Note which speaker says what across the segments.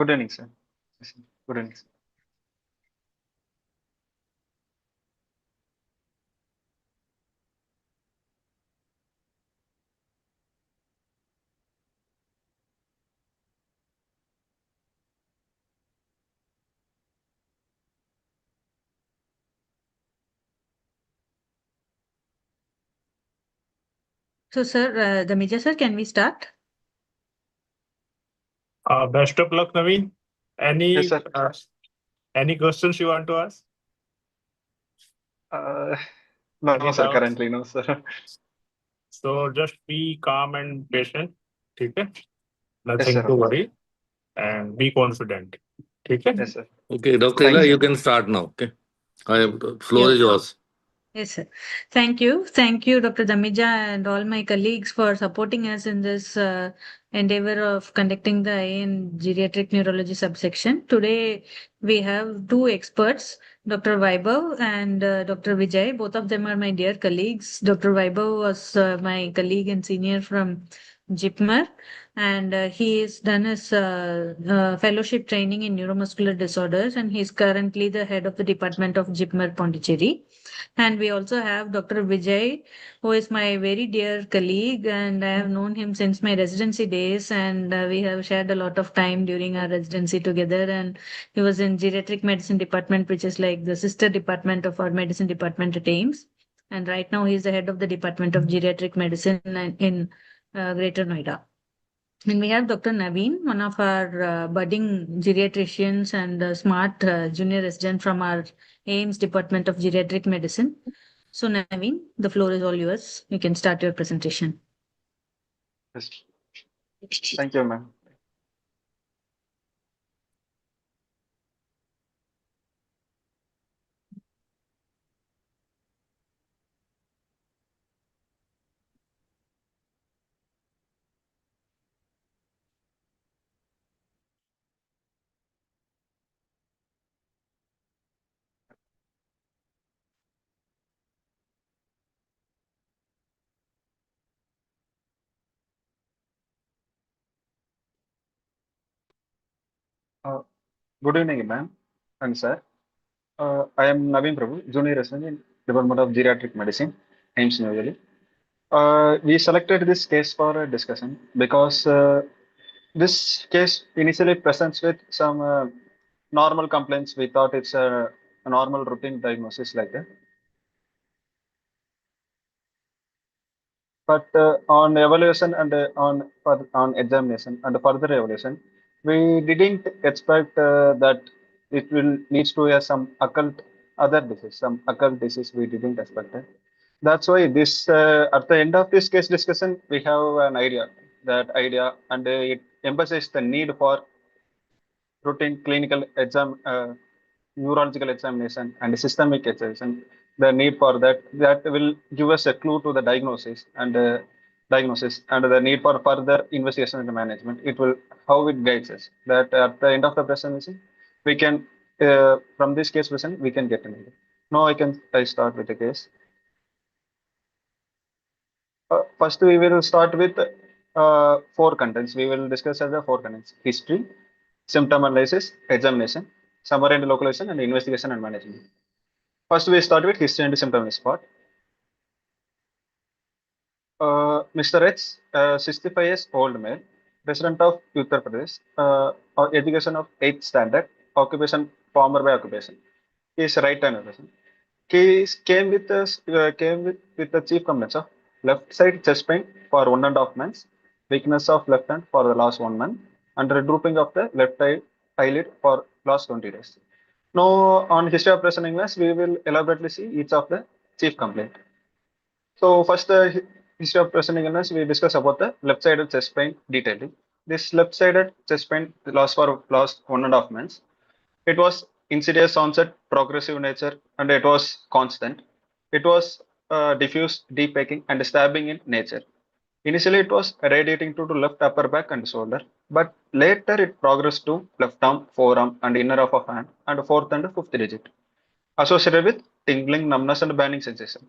Speaker 1: Good evening, sir. Yes, sir. Good evening, sir.
Speaker 2: So, sir, the major sir, can we start?
Speaker 3: Best of luck, Naveen.
Speaker 1: Yes, sir.
Speaker 3: Any questions you want to ask?
Speaker 1: Uh, no,
Speaker 3: Any
Speaker 1: sir.
Speaker 3: doubts?
Speaker 1: Currently, no, sir.
Speaker 3: So just be calm and patient. Okay?
Speaker 1: Yes,
Speaker 3: Nothing
Speaker 1: sir.
Speaker 3: to worry and be confident. Okay?
Speaker 1: Yes, sir.
Speaker 4: Okay, Dr.
Speaker 1: Thanks,
Speaker 4: Ila, you
Speaker 1: sir.
Speaker 4: can start now. Okay, the floor
Speaker 2: You.
Speaker 4: is yours.
Speaker 2: Yes, sir. Thank you. Thank you, Dr. Damija, and all my colleagues for supporting us in this endeavor of conducting the IA in Geriatric Neurology subsection. Today, we have two experts, Dr. Vaibhav and Dr. Vijay. Both of them are my dear colleagues. Dr. Vaibhav was my colleague and senior from JIPMER, and he has done his fellowship training in neuromuscular disorders, and he is currently the head of the department of JIPMER Pondicherry. And we also have Dr. Vijay, who is my very dear colleague, and I have known him since my residency days, and we have shared a lot of time during our residency together. And he was in geriatric medicine department, which is like the sister department of our medicine department at AIMS. And right now, he's the head of the department of geriatric medicine in Greater Noida. And we have Dr. Naveen, one of our budding geriatricians and smart junior resident from our AIMS Department of Geriatric Medicine. So, Naveen, the floor is all yours. You can start your presentation.
Speaker 1: Yes. Thank you, ma'am. Uh, Good evening, ma'am and sir. I am Naveen Prabhu, junior resident in Department of Geriatric Medicine, AIMS New Delhi. We selected this case for a discussion because this case initially presents with some normal complaints. We thought it's a normal routine diagnosis like that. But on evaluation and on examination and further evaluation, we didn't expect that it will leads to some occult other disease, some occult disease we didn't expect it. That's why this at the end of this case discussion, we have an idea. That idea and it emphasizes the need for routine clinical exam, neurological examination, and systemic examination. The need for that will give us a clue to the diagnosis and the need for further investigation and management. It will how it guides us. That at the end of the presentation, we can from this case present we can get an idea. Now I start with the case. First, we will start with four contents. We will discuss as the four contents: history, symptom analysis, examination, summary and localization, and investigation and management. First, we start with history and symptom analysis part. Mr. H, 65 years old male, resident of Uttar Pradesh, education of 8th standard, occupation former by occupation. He is right-hand person. Came with the chief complaints of left side chest pain for 1.5 months, weakness of left hand for the last 1 month, and drooping of the left eyelid for last 20 days. Now, on history of present illness, we will elaborately see each of the chief complaint. So, first, the history of present illness, we discuss about the left-sided chest pain detailing. This left-sided chest pain lasts for last 1.5 months. It was insidious onset, progressive nature, and it was constant. It was diffuse, deep aching, and stabbing in nature. Initially, it was radiating to the left upper back and shoulder, but later it progressed to left arm, forearm, and inner of a hand, and fourth and fifth digit, associated with tingling, numbness, and burning sensation.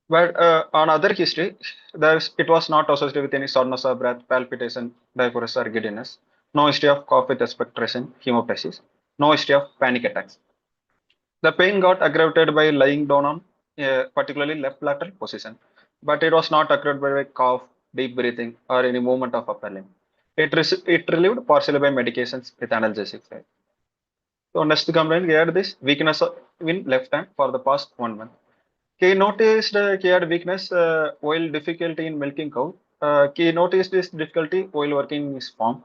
Speaker 1: But on other history, it was not associated with any shortness of breath, palpitation, diaphoresis, or giddiness. no history of cough with expectoration, hemoptysis, no history of panic attacks. The pain got aggravated by lying down on a particularly left lateral position, but it was not aggravated by cough, deep breathing, or any movement of upper limb. It relieved partially by medications with analgesics. So next complaint, he had this weakness in left hand for the past 1 month. He noticed he had weakness while difficulty in milking cow. He noticed this difficulty while working in his farm.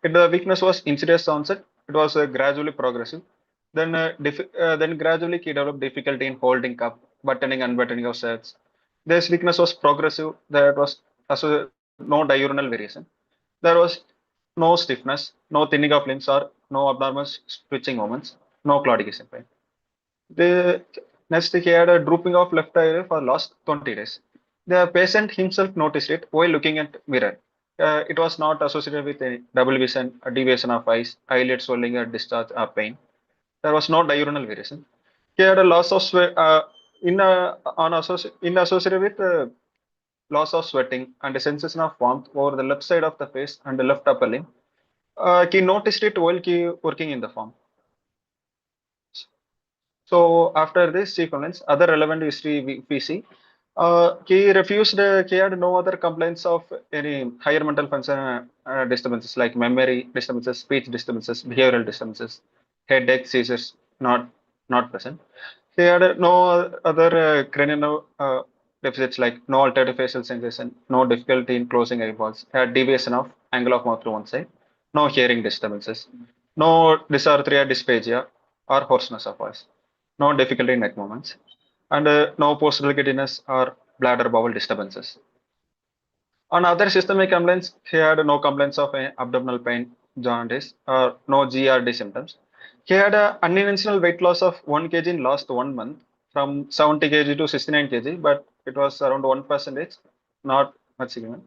Speaker 1: The weakness was insidious onset. It was gradually progressive. Then gradually he developed difficulty in holding cup, buttoning, unbuttoning of shirts. This weakness was progressive. There was also no diurnal variation. There was no stiffness, no thinning of limbs, or no abnormal twitching movements, no claudication pain. The next he had a drooping of left eye for last 20 days. The patient himself noticed it while looking at mirror. It was not associated with any double vision, a deviation of eyes, eyelid swelling, or discharge or pain. There was no diurnal variation. He had a loss of sweat in associated with loss of sweating and a sensation of warmth over the left side of the face and the left upper limb. He noticed it while he working in the farm. So after this sequence, other relevant history we see. He refused. He had no other complaints of any higher mental function disturbances like memory disturbances, speech disturbances, behavioral disturbances, headache, seizures, not present. He had no other cranial deficits like no altered facial sensation, no difficulty in closing eyeballs, had deviation of angle of mouth to one side, no hearing disturbances, no dysarthria, dysphagia, or hoarseness of voice, no difficulty in neck movements, and no postural giddiness or bladder bowel disturbances. On other systemic complaints, he had no complaints of abdominal pain, jaundice, or no GRD symptoms. He had an unintentional weight loss of 1 kg in last 1 month from 70 kg to 69 kg, but it was around 1%, not much significant.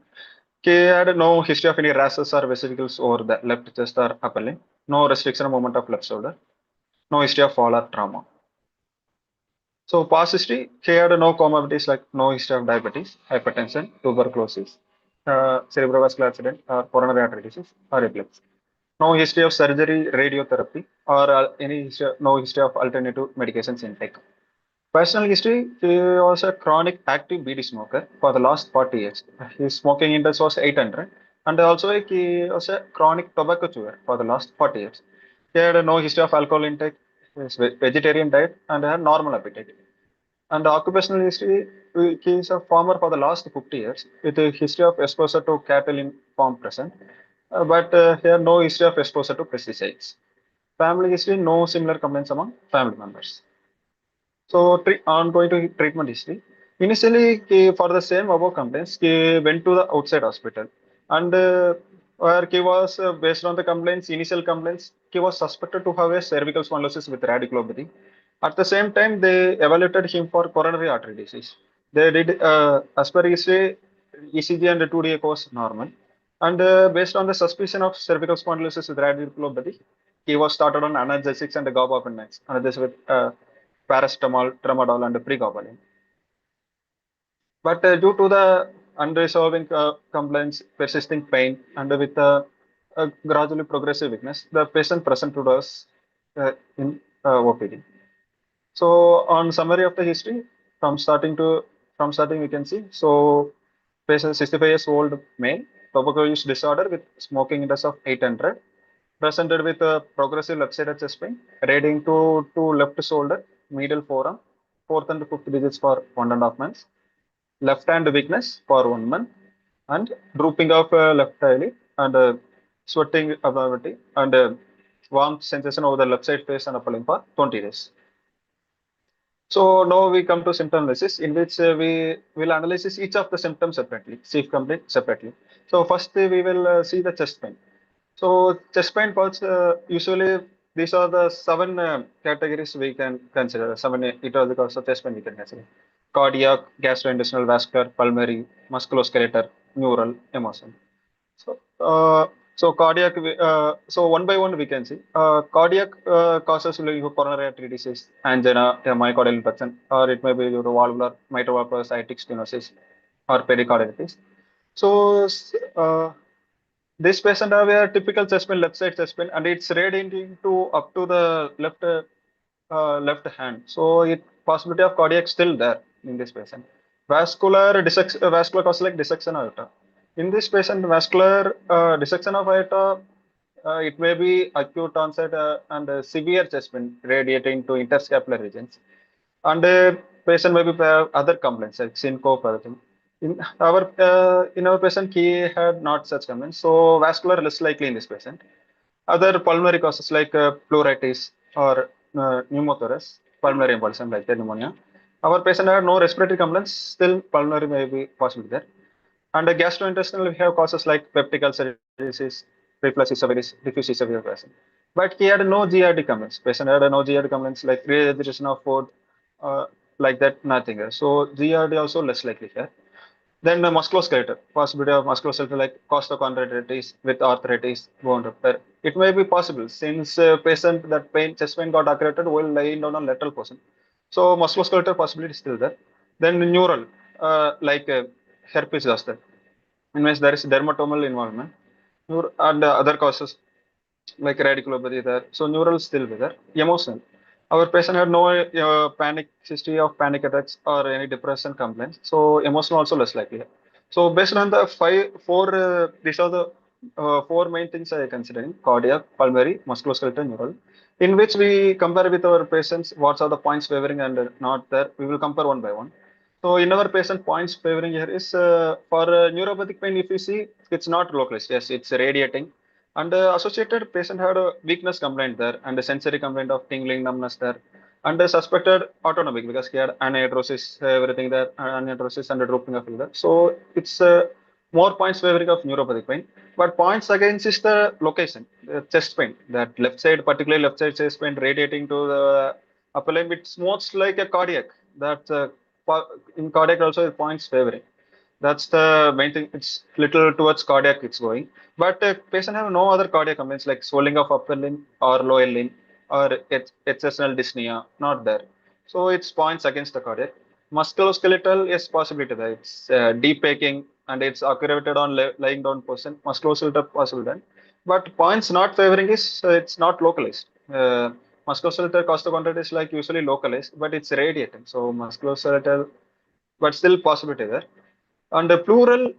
Speaker 1: He had no history of any rashes or vesicles over the left chest or upper limb, no restriction of movement of left shoulder, no history of fall or trauma. So past history, he had no comorbidities like no history of diabetes, hypertension, tuberculosis, cerebrovascular accident, or coronary artery disease, or epilepsy. No history of surgery, radiotherapy, or no history of alternative medications intake. Personal history, he was a chronic active BD smoker for the last 40 years. His smoking index was 800, and also he was a chronic tobacco chewer for the last 40 years. He had no history of alcohol intake, his vegetarian diet, and had normal appetite. And the occupational history, he is a farmer for the last 50 years with a history of exposure to cattle in farm present, but here no history of exposure to pesticides. Family history, no similar complaints among family members. So on going to treatment history, initially for the same above complaints, he went to the outside hospital, and where he was based on the complaints, initial complaints, he was suspected to have a cervical spondylosis with radiculopathy. At the same time, they evaluated him for coronary artery disease. They did as per history, ECG and 2D echo was normal, and based on the suspicion of cervical spondylosis with radiculopathy, he was started on analgesics and gabapentin, and this with paracetamol, tramadol, and pregabalin. But due to the unresolving complaints, persisting pain, and with a gradually progressive weakness, the patient presented us in OPD. So on summary of the history, from starting to from starting we can see. So patient 65 years old male, tobacco use disorder with smoking index of 800, presented with a progressive left-sided chest pain, radiating to left shoulder, medial forearm, fourth and fifth digits for 1.5 months, left hand weakness for 1 month, and drooping of left eyelid and sweating abnormality and warm sensation over the left side face and upper limb for 20 days. So now we come to symptom analysis, in which we will analyze each of the symptoms separately, chief complaint separately. So first we will see the chest pain. So chest pain parts, usually these are the seven categories we can consider. Seven etiological of chest pain we can consider: cardiac, gastrointestinal, vascular, pulmonary, musculoskeletal, neural, emotion. So, so cardiac. So one by one we can see. Cardiac causes like coronary artery disease, angina, myocardial infarction, or it may be due to valvular mitral valve aortic stenosis or pericarditis. So This patient have a typical chest pain, left side chest pain, and it's radiating to up to the left hand. So it possibility of cardiac still there in this patient. Vascular cause like dissection aorta. In this patient, vascular dissection of aorta, it may be acute onset and severe chest pain radiating to interscapular regions. And patient may be other complaints like syncope, other thing. In our patient, he had not such complaints. So vascular less likely in this patient. Other pulmonary causes like pleuritis or pneumothorax, pulmonary embolism like that pneumonia. Our patient had no respiratory complaints, still pulmonary may be possible there. And gastrointestinal, we have causes like peptic ulcer disease, reflux esophagus, diffuse esophageal patient. But he had no GRD complaints. Patient had no GRD complaints like regurgitation of food, uh, like that, nothing else. So GRD also less likely here. Then the musculoskeletal, possibility of musculoskeletal like costochondritis with arthritis, bone rupture. It may be possible since patient that pain, chest pain got aggravated while lying down on lateral position. So musculoskeletal possibility is still there. Then neural, like herpes zoster, in which there is dermatomal involvement, and other causes like radiculopathy there. So neural still there. Emotional. Our patient had no panic history of panic attacks or any depression complaints. So emotional also less likely. So based on the these are the four main things I considering: cardiac, pulmonary, musculoskeletal, neural. In which we compare with our patients, what are the points favoring and not there. We will compare one by one. So in our patient, points favoring here is for neuropathic pain. If you see, it's not localized. Yes, it's radiating and associated patient had a weakness complaint there and a sensory complaint of tingling numbness there. And suspected autonomic because he had anhidrosis, everything there, anhidrosis and a drooping of fever. So it's more points favoring of neuropathic pain. But points against is the location, the chest pain, that left side, particularly left side chest pain radiating to the upper limb. It's most like a cardiac. That in cardiac also points favoring. That's the main thing. It's little towards cardiac it's going. But patient have no other cardiac complaints like swelling of upper limb or lower limb or exceptional dyspnea, not there. So it's points against the cardiac. Musculoskeletal, yes, possibility there. It's deep aching and it's aggravated on lying down position. Musculoskeletal possible then. But points not favoring is it's not localized. Musculoskeletal costochondritis is like usually localized, but it's radiating. So musculoskeletal, but still possibility there. And the plural,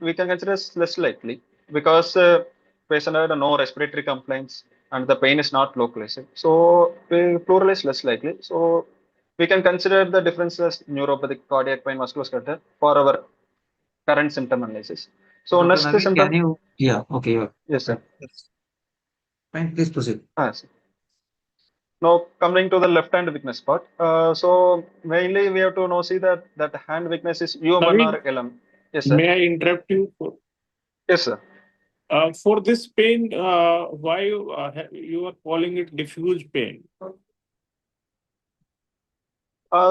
Speaker 1: we can consider as less likely because patient had no respiratory complaints and the pain is not localized. So plural is less likely. So we can consider the difference as neuropathic, cardiac pain, musculoskeletal for our current symptom analysis. So
Speaker 5: Dr.
Speaker 1: next
Speaker 5: Naveen, can
Speaker 1: symptom,
Speaker 5: you? Yeah, okay,
Speaker 1: yes sir.
Speaker 5: fine. Please proceed.
Speaker 1: Yes. Now coming to the left hand weakness part. So mainly we have to know see that hand weakness is human
Speaker 3: Naveen,
Speaker 1: or LM. Yes sir.
Speaker 3: may I interrupt you?
Speaker 1: Yes sir.
Speaker 3: For this pain, why you are calling it diffuse pain?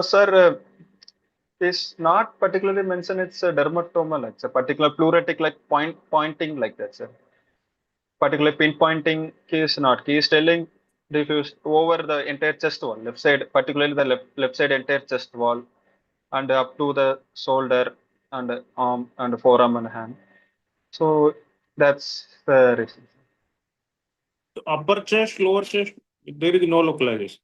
Speaker 1: Sir, it's not particularly mentioned. It's a dermatomal. It's a particular pleuritic, like pointing like that, sir. Particularly pinpointing key is not. Key is telling diffuse over the entire chest wall, left side, particularly the left side entire chest wall, and up to the shoulder and arm and forearm and hand. So that's the reason.
Speaker 3: Upper chest, lower chest, there is no localization.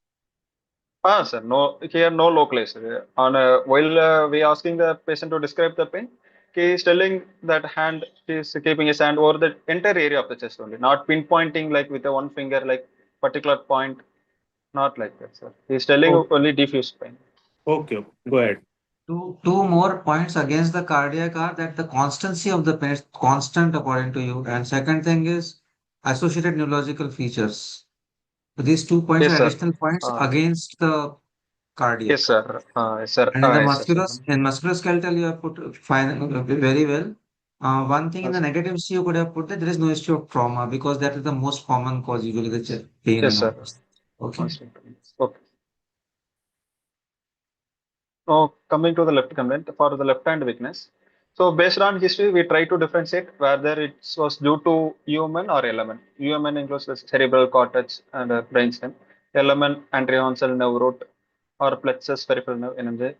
Speaker 1: Sir, no, here no localized. On while we asking the patient to describe the pain, he is telling that hand, he is keeping his hand over the entire area of the chest only, not pinpointing like with a one finger, like particular point, not like that, sir. He is telling
Speaker 3: Oh,
Speaker 1: only diffuse pain.
Speaker 3: okay, go ahead.
Speaker 5: Two more points against the cardiac are that the constancy of the pain is constant according to you, and second thing is associated neurological features. So these 2 points
Speaker 1: Yes,
Speaker 5: are
Speaker 1: sir.
Speaker 5: additional points
Speaker 1: Uh,
Speaker 5: against the
Speaker 1: yes,
Speaker 5: cardiac.
Speaker 1: sir. Yes, sir.
Speaker 5: And in the
Speaker 1: Yes, sir. Sir.
Speaker 5: musculoskeletal, you have put fine very well. One thing in the
Speaker 1: Yes,
Speaker 5: negative C, you could have put that there is no issue of trauma because that is the most common cause, usually the pain
Speaker 1: yes,
Speaker 5: and all
Speaker 1: sir.
Speaker 5: this. Okay.
Speaker 1: Constant. Okay. Now, coming to the left complaint for the left hand weakness. So, based on history, we try to differentiate whether it was due to human or element. Human includes the cerebral cortex and brainstem. Element, anterior cell nerve root, or plexus peripheral nerve (NMJ),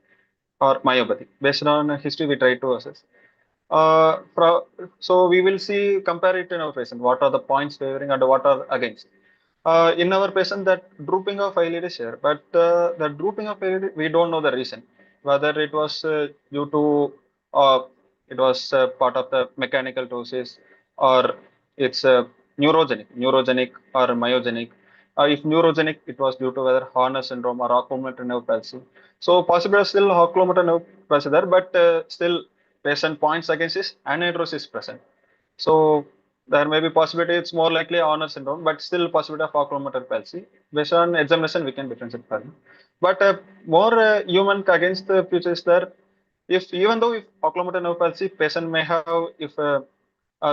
Speaker 1: or myopathy. Based on history, we try to assess. So we will see, compare it in our patient. What are the points favoring and what are against? In our patient, that drooping of eyelid is here, but the drooping of eyelid, we don't know the reason. Whether it was due to it was part of the mechanical doses, or it's neurogenic or myogenic. If neurogenic, it was due to whether Horner syndrome or oculomotor nerve palsy. So possibly still oculomotor nerve palsy there, but still patient points against is anhidrosis present. So there may be possibility it's more likely Horner syndrome, but still possibility of oculomotor palsy. Based on examination, we can differentiate further. But more human against the future is there. If even though if oculomotor nerve palsy, patient may have if a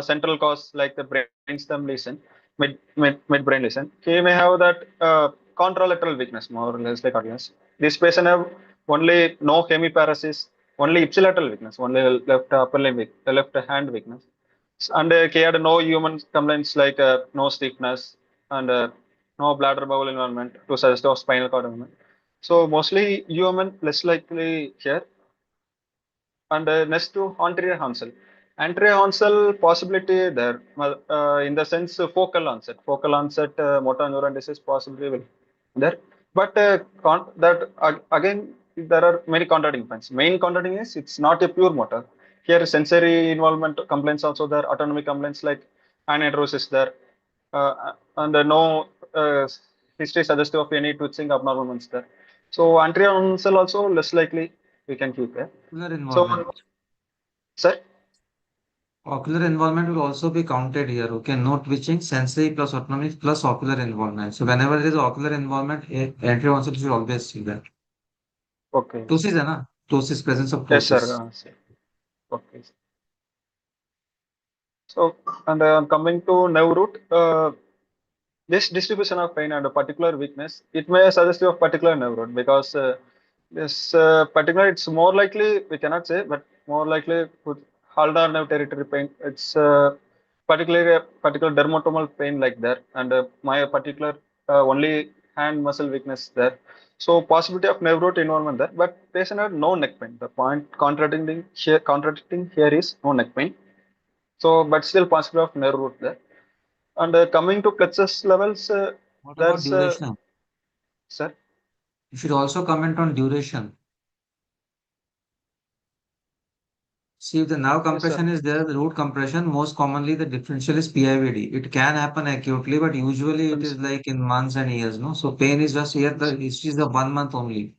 Speaker 1: central cause like the brainstem lesion, mid-brain lesion, he may have that contralateral weakness more or less like audience. This patient have only no hemiparesis, only ipsilateral weakness, only left upper limb, left hand weakness, and he had no human complaints like no stiffness and no bladder bowel involvement to suggest of spinal cord involvement. So mostly human less likely here. And next to anterior Hansel. Anterior Hansel possibility there, in the sense focal onset motor neuron disease possibly will there. But again, there are many contradicting points. Main contradicting is it's not a pure motor. Here sensory involvement complaints also there, autonomic complaints like anhidrosis there, and no history suggestive of any twitching abnormalities there. So anterior Hansel also less likely we can keep there.
Speaker 5: Ocular
Speaker 1: So,
Speaker 5: involvement.
Speaker 1: sir,
Speaker 5: Ocular involvement will also be counted here. Okay, no twitching, sensory plus autonomic plus ocular involvement. So whenever there is ocular involvement, entry onset should always see that.
Speaker 1: okay.
Speaker 5: Ptosis है ना? Ptosis, presence of
Speaker 1: Yes, sir.
Speaker 5: ptosis.
Speaker 1: Sir. Okay. So, and coming to nerve root, this distribution of pain and a particular weakness, it may suggest you of particular nerve root because this particular, it's more likely, we cannot say, but more likely with ulnar nerve territory pain, it's particularly a particular dermatomal pain like that, and my particular only hand muscle weakness there. So possibility of nerve root involvement there, but patient had no neck pain. The point contradicting here is no neck pain. So, but still possibility of nerve root there. And coming to plexus levels,
Speaker 5: What about
Speaker 1: there's
Speaker 5: duration?
Speaker 1: sir.
Speaker 5: You should also comment on duration. See, if the nerve
Speaker 1: Yes, sir.
Speaker 5: compression is there, the root compression, most commonly the differential is PIVD. It can happen acutely, but usually it is like in months and years, no? So pain is just here, the history is the 1 month only.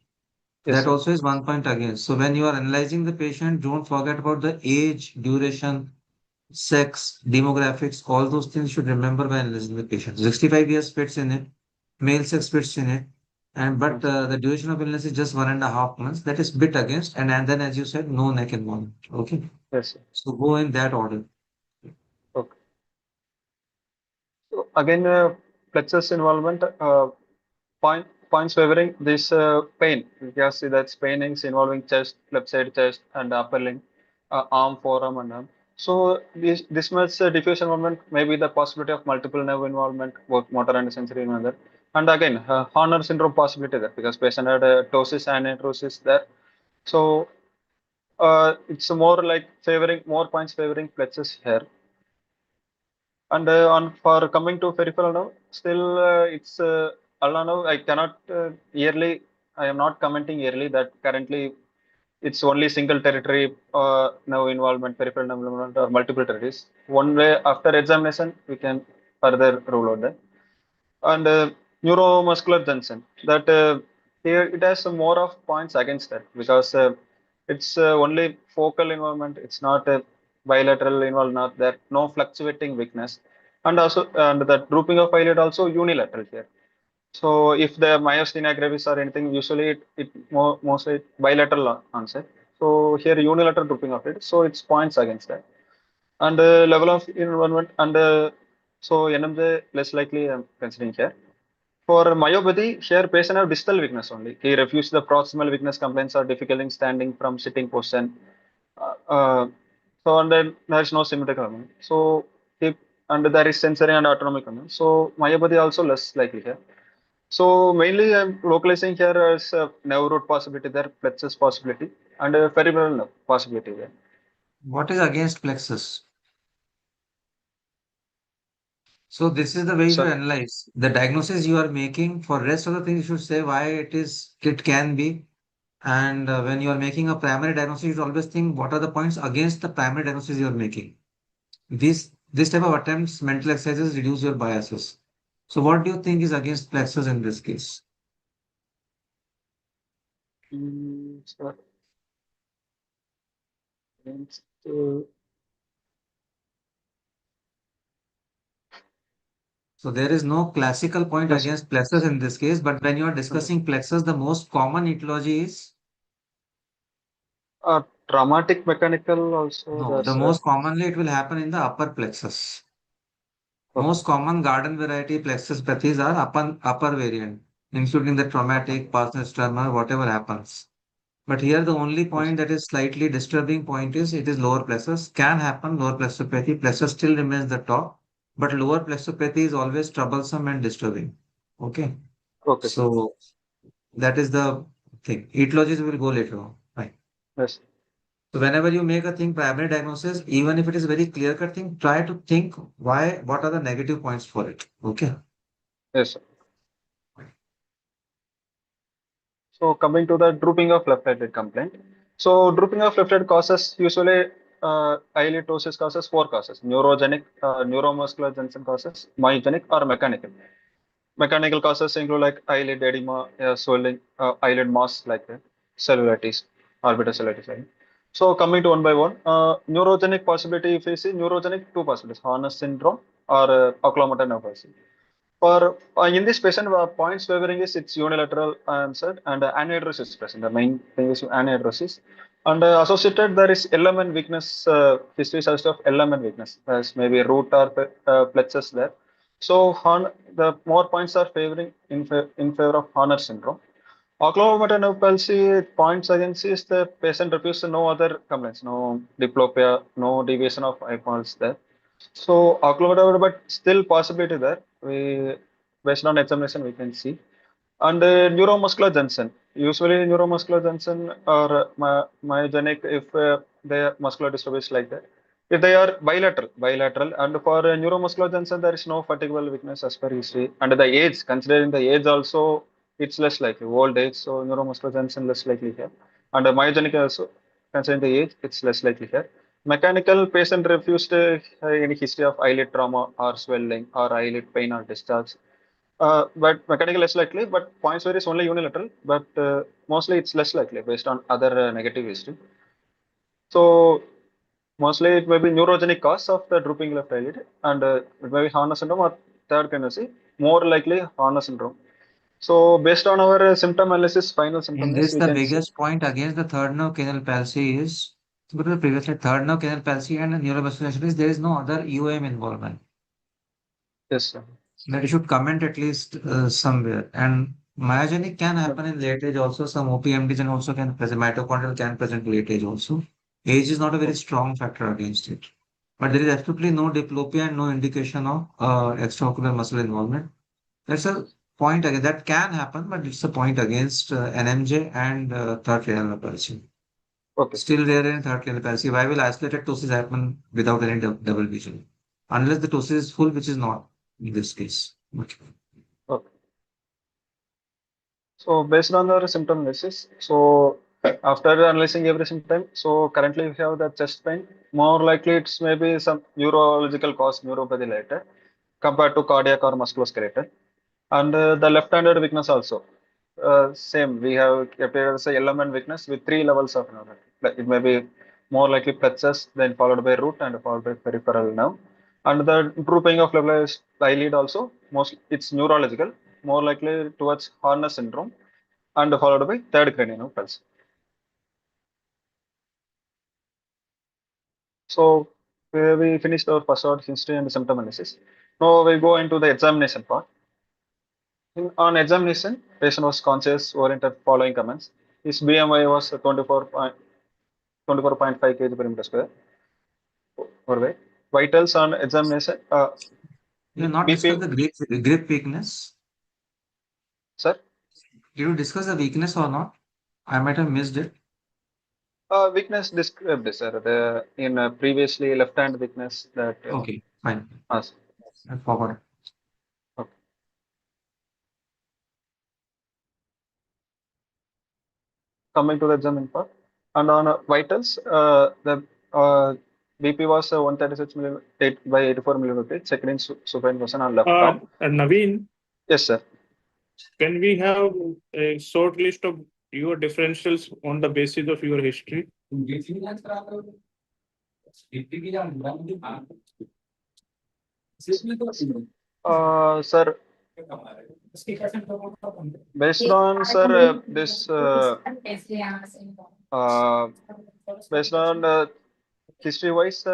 Speaker 1: Yes,
Speaker 5: That
Speaker 1: sir.
Speaker 5: also is one point against. So when you are analyzing the patient, don't forget about the age, duration, sex, demographics, all those things you should remember when analyzing the patient. 65 years fits in it, male sex fits in it, and but the duration of illness is just 1.5 months. That is bit against, and then as you said, no neck involvement. Okay,
Speaker 1: Yes, sir.
Speaker 5: so go in that order.
Speaker 1: Okay. So again, plexus involvement, points favoring this pain. You can see that pain is involving chest, left side chest, and upper limb, arm, forearm, and arm. So this much diffusion involvement may be the possibility of multiple nerve involvement, both motor and sensory involvement. And again, Horner syndrome possibility there because patient had ptosis and anhidrosis there. So it's more like favoring more points favoring plexus here. And on for coming to peripheral now, still it's now I cannot yearly. I am not commenting yearly that currently it's only single territory now involvement, peripheral nerve involvement or multiple territories. One way after examination we can further rule out that. And neuromuscular junction that here it has some more of points against that because it's only focal involvement. It's not a bilateral involvement. Not that no fluctuating weakness, and also and the drooping of eyelid also unilateral here. So if the myasthenia gravis or anything, usually mostly bilateral onset. So here unilateral drooping of it. So it's points against that. And level of involvement and so NMJ less likely I'm considering here. For myopathy, here patient have distal weakness only. He refused the proximal weakness complaints or difficulty in standing from sitting position. Uh, uh, so and then there is no symmetrical movement. So if and there is sensory and autonomic movement. So myopathy also less likely here. So mainly I'm localizing here as nerve root possibility there, plexus possibility, and peripheral nerve possibility there.
Speaker 5: What is against plexus? So this is the way you should
Speaker 1: Sir,
Speaker 5: analyze the diagnosis you are making. For rest of the things, you should say why it can be. And when you are making a primary diagnosis, you should always think what are the points against the primary diagnosis you are making. This type of attempts, mental exercises reduce your biases. So what do you think is against plexus in this case?
Speaker 1: sir, against,
Speaker 5: So there is no classical point
Speaker 1: yes,
Speaker 5: against plexus in this case, but when you are discussing plexus, the most common etiology is
Speaker 1: traumatic mechanical also
Speaker 5: no,
Speaker 1: there,
Speaker 5: the
Speaker 1: sir.
Speaker 5: most commonly it will happen in the upper plexus.
Speaker 1: Okay,
Speaker 5: Most common garden variety plexus pathies are upper variant, including the
Speaker 1: okay,
Speaker 5: traumatic, Parsonage tremor, whatever happens. But here the only
Speaker 1: yes,
Speaker 5: point that is slightly disturbing point is it is lower plexus. Can happen lower plexopathy. Plexus still remains the top, but lower plexopathy is always troublesome and disturbing. Okay.
Speaker 1: okay, sir.
Speaker 5: So that is the thing. Etiologies will go later on. Right.
Speaker 1: Yes,
Speaker 5: So whenever you make a thing primary diagnosis, even if it is very clear cut thing, try to think why, what are the negative points for it. Okay.
Speaker 1: yes, sir. So coming to the drooping of left-sided complaint. So drooping of left-sided causes usually eyelid ptosis causes four causes: neurogenic, neuromuscular junction causes, myogenic, or mechanical. Mechanical causes include like eyelid edema, swelling, eyelid mass like that, cellulitis, orbital cellulitis. Like that. So coming to one by one, neurogenic possibility, if you see neurogenic, two possibilities: Horner's syndrome or oculomotor neoplasm. For in this patient, points favoring is its unilateral answered and anhidrosis is present. The main thing is anhidrosis. And associated there is element weakness, history suggests of element weakness. There's maybe root or plexus there. So the more points are favoring in favor of Horner syndrome. Oculomotor palsy points against is the patient refused no other complaints, no diplopia, no deviation of eyeballs there. So oculomotor, but still possibility there. We based on examination we can see. And neuromuscular junction. Usually neuromuscular junction or myogenic if the muscular disturbance like that. If they are bilateral, and for neuromuscular junction there is no fatigable weakness as per history. And the age, considering the age also, it's less likely. Old age, so neuromuscular junction less likely here. And myogenic also, considering the age, it's less likely here. Mechanical patient refused any history of eyelid trauma or swelling or eyelid pain or discharge, but mechanical less likely, but points where is only unilateral, but mostly it's less likely based on other negative history. So mostly it may be neurogenic cause of the drooping left eyelid, and it may be Horner syndrome or third tendency, more likely Horner syndrome. So based on our symptom analysis, final
Speaker 5: In
Speaker 1: symptom list,
Speaker 5: this,
Speaker 1: we
Speaker 5: the
Speaker 1: can see.
Speaker 5: biggest point against the third nerve canal palsy is, go to the previous slide, third nerve canal palsy and neurovascularization is there is no other UM involvement.
Speaker 1: Yes, sir.
Speaker 5: That you should comment at least somewhere. And myogenic can happen in late age also. Some OPMDs and also can present, mitochondrial can present late age also. Age is not a very strong factor against it. But there is absolutely no diplopia and no indication of extraocular muscle involvement. That's a point again that can happen, but it's a point against NMJ and third renal palsy.
Speaker 1: Okay, sir.
Speaker 5: Still rare in third renal palsy. Why will isolated ptosis happen without any double vision? Unless the ptosis is full, which is not in this case. Okay.
Speaker 1: Okay. So based on our symptom analysis, so after analyzing every symptom, so currently we have the chest pain. More likely it's maybe some neurological cause, neuropathy later, compared to cardiac or musculoskeletal. And the left-handed weakness also. Same, we have kept it as a element weakness with three levels of nerve. Like it may be more likely plexus, then followed by root and followed by peripheral nerve. And the drooping of levelized eyelid also, most it's neurological, more likely towards Horner syndrome, and followed by third cranial pulse. So we finished our first order history and symptom analysis. Now we go into the examination part. On examination, patient was conscious, oriented, following comments. His BMI was 24.5 kg per meter square. Overweight. Vitals on examination.
Speaker 5: You have not discussed
Speaker 1: BP,
Speaker 5: the grip weakness.
Speaker 1: sir.
Speaker 5: Did you discuss the weakness or not? I might have missed it.
Speaker 1: Weakness described, sir. In previously left hand weakness that.
Speaker 5: Okay, fine.
Speaker 1: Yes.
Speaker 5: I forgot.
Speaker 1: Okay. Coming to the exam part, and on vitals, the BP was 136 millimeter 8 by 84 millimeter. Second in supine person on left arm.
Speaker 3: Naveen,
Speaker 1: Yes, sir.
Speaker 3: can we have a short list of your differentials on the basis of your history?
Speaker 1: Sir, based on sir this uh, based on history wise,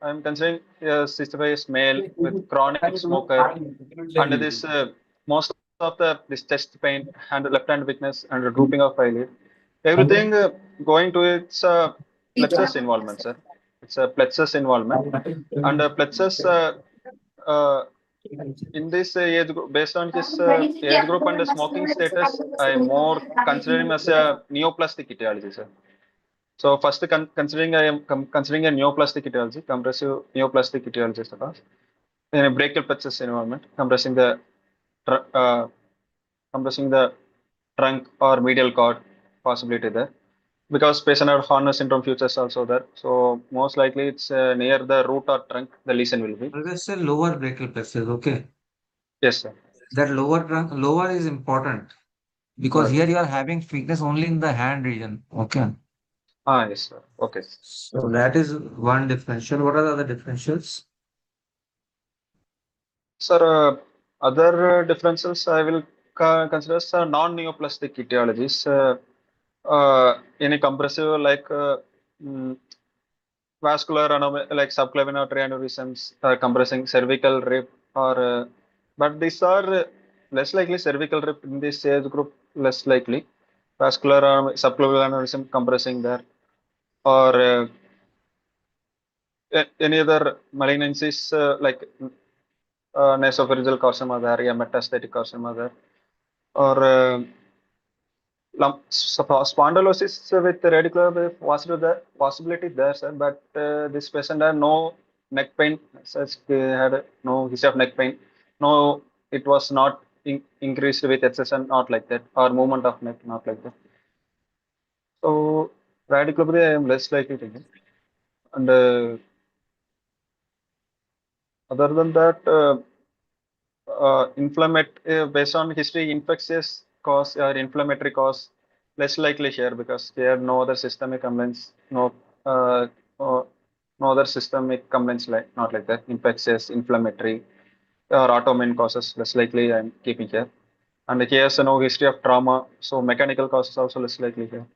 Speaker 1: I'm considering 65 is male with chronic smoker, and this most of the this chest pain and left hand weakness and the drooping of eyelid, everything going to its plexus involvement, sir. It's a plexus involvement, and plexus uh, in this age group, based on this age group and the smoking status, I'm more considering as a neoplastic etiology, sir. So first, considering I am considering a neoplastic etiology, compressive neoplastic etiology, sir, in a brachial plexus environment, compressing the trunk or medial cord possibility there. Because patient have Horner syndrome futures also there. So most likely it's near the root or trunk, the lesion will be.
Speaker 5: Always say lower brachial plexus, okay?
Speaker 1: Yes, sir.
Speaker 5: That lower is important because
Speaker 1: Right.
Speaker 5: here you are having weakness only in the hand region, okay?
Speaker 1: Yes, sir. Okay.
Speaker 5: So that is one differential. What are the other differentials?
Speaker 1: Sir, other differences I will consider as non-neoplastic etiologies. Any compressive like mm, vascular anomaly, like subclavian artery aneurysms, compressing cervical rib, or but these are less likely cervical rib in this age group, less likely vascular subclavian aneurysm compressing there, or any other malignancies like nasopharyngeal carcinoma there, yeah, metastatic carcinoma there, or spondylosis with radicular wave was the possibility there, sir. But this patient had no neck pain, such had no history of neck pain. No, it was not increased with exercise, not like that, or movement of neck, not like that. So radiculopathy, I am less likely to get. And other than that, based on history, infectious cause or inflammatory cause less likely here because here no other systemic complaints, uh, no, no other systemic complaints like not like that. Infectious, inflammatory, or autoimmune causes less likely I'm keeping here. And he has no history of trauma, so mechanical causes also less likely here.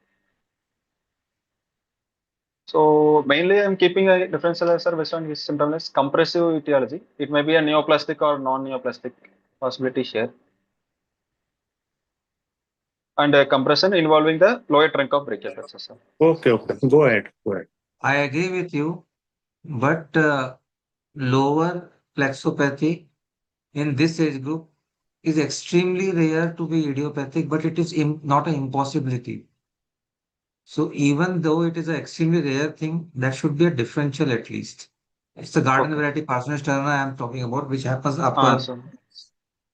Speaker 1: So mainly I'm keeping a differential answer based on his symptom list compressive etiology. It may be a neoplastic or non-neoplastic possibility here. And compression involving the lower trunk of brachial plexus, sir.
Speaker 3: Okay, go ahead.
Speaker 5: I agree with you, but lower plexopathy in this age group is extremely rare to be idiopathic, but it is not an impossibility. So even though it is an extremely rare thing, that should be a differential at least. It's the garden
Speaker 1: Okay.
Speaker 5: variety Parsonage turner I am talking about, which happens after
Speaker 1: So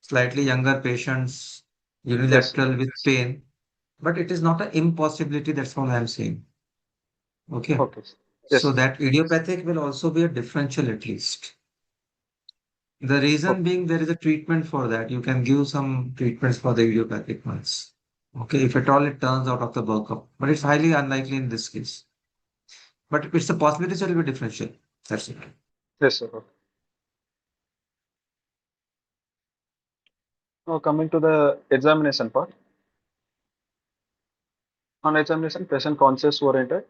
Speaker 5: slightly younger patients,
Speaker 1: yes, sir.
Speaker 5: unilateral with pain. But it is not an impossibility, that's all I'm saying. Okay.
Speaker 1: Okay, sir. Yes,
Speaker 5: So
Speaker 1: sir.
Speaker 5: that idiopathic will also be a differential at least. The reason
Speaker 1: Okay.
Speaker 5: being there is a treatment for that. You can give some treatments for the idiopathic ones. Okay, if at all it turns out of the workup, but it's highly unlikely in this case. But it's a possibility, so it will be differential. That's it.
Speaker 1: Yes, sir. Okay. Now coming to the examination part. On examination, patient conscious oriented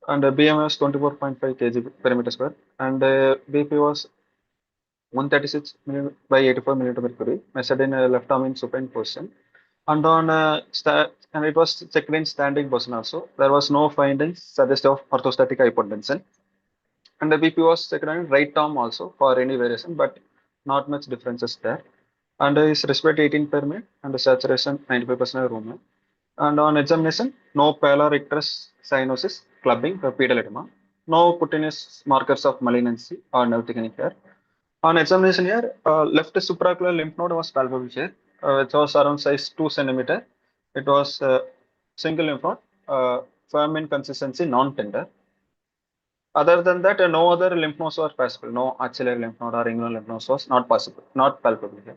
Speaker 1: and BMI was 24.5 kg per meter square and BP was 136 by 84 millimeter mercury measured in left arm in supine position. And on and it was checked in standing position also. There was no findings suggestive of orthostatic hypotension. And the BP was checked on right arm also for any variation, but not much differences there. And his respiratory 18 per minute and the saturation 95% room. And on examination, no pallor icterus cyanosis, clubbing, or pedal edema. No cutaneous markers of malignancy or nerve thickening here. On examination here, left supraocular lymph node was palpable here. It was around size 2 centimeter. It was single lymph node, firm in consistency, non-tender. Other than that, no other lymph nodes were possible. No axillary lymph node or inguinal lymph nodes was not possible, not palpable here.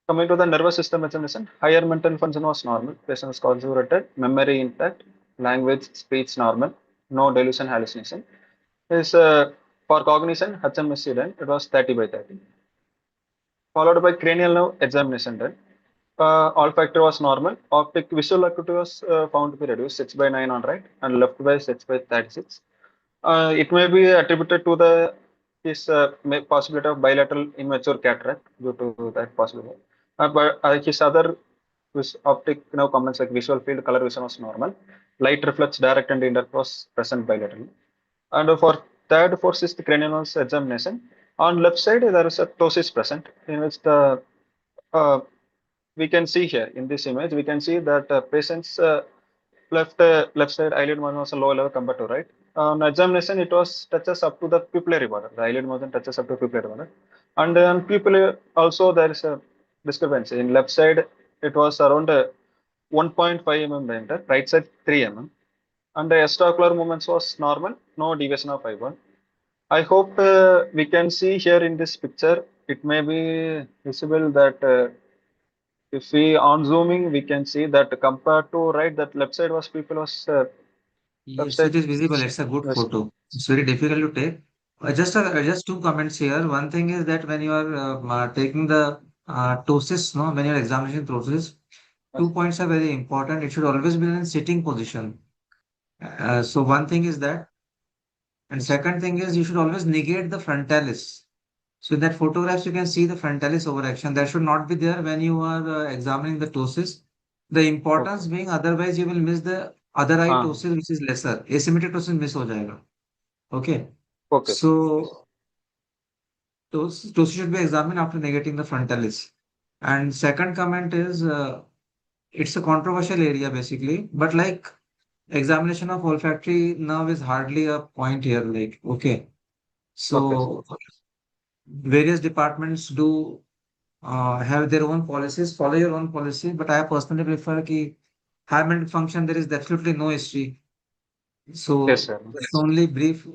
Speaker 1: Coming to the nervous system examination, higher mental function was normal. Patient was conservated, memory intact, language, speech normal, no delusion, hallucination. Is for cognition, HMSC done. It was 30 by 30. Followed by cranial nerve examination done. Olfactory was normal. Optic visual acuity was found to be reduced 6 by 9 on right and left by 6 by 36. It may be attributed to the his possibility of bilateral immature cataract due to that possibility. But his other optic nerve components like visual field, color vision was normal. Light reflex direct and indirect was present bilaterally. And for third, fourth, sixth cranial nerves examination, on left side there is a ptosis present in which the uh, we can see here in this image we can see that patient's left side eyelid margin was a lower level compared to right. On examination, it was touches up to the pupillary border. The eyelid margin touches up to pupillary border, and on pupillary also there is a discrepancy. In left side, it was around 1.5 mm diameter, right side 3 mm, and the extraocular movements was normal, no deviation of eyeball. I hope we can see here in this picture. It may be visible that if we on zooming, we can see that compared to right, that left side was people was left
Speaker 5: Yes,
Speaker 1: side.
Speaker 5: it is visible. It's a good
Speaker 1: Yes.
Speaker 5: photo. It's very difficult to take. Just two comments here. One thing is that when you are taking the ptosis, no, when you are examining ptosis, 2 points are very important. It should always be in sitting position. So one thing is that, and second thing is you should always negate the frontalis. So in that photographs, you can see the frontalis overaction. That should not be there when you are examining the ptosis. The importance being otherwise you will miss the other eye
Speaker 1: Ah,
Speaker 5: ptosis, which is lesser. Asymmetric ptosis miss हो जाएगा. Okay.
Speaker 1: okay.
Speaker 5: So ptosis should be examined after negating the frontalis. And second comment is it's a controversial area basically, but like examination of olfactory nerve is hardly a point here. Like, okay.
Speaker 1: Okay.
Speaker 5: So various departments do have their own policies, follow your own policy. But I personally prefer कि high mental function, there is absolutely no history.
Speaker 1: Yes,
Speaker 5: So
Speaker 1: sir.
Speaker 5: it's only brief.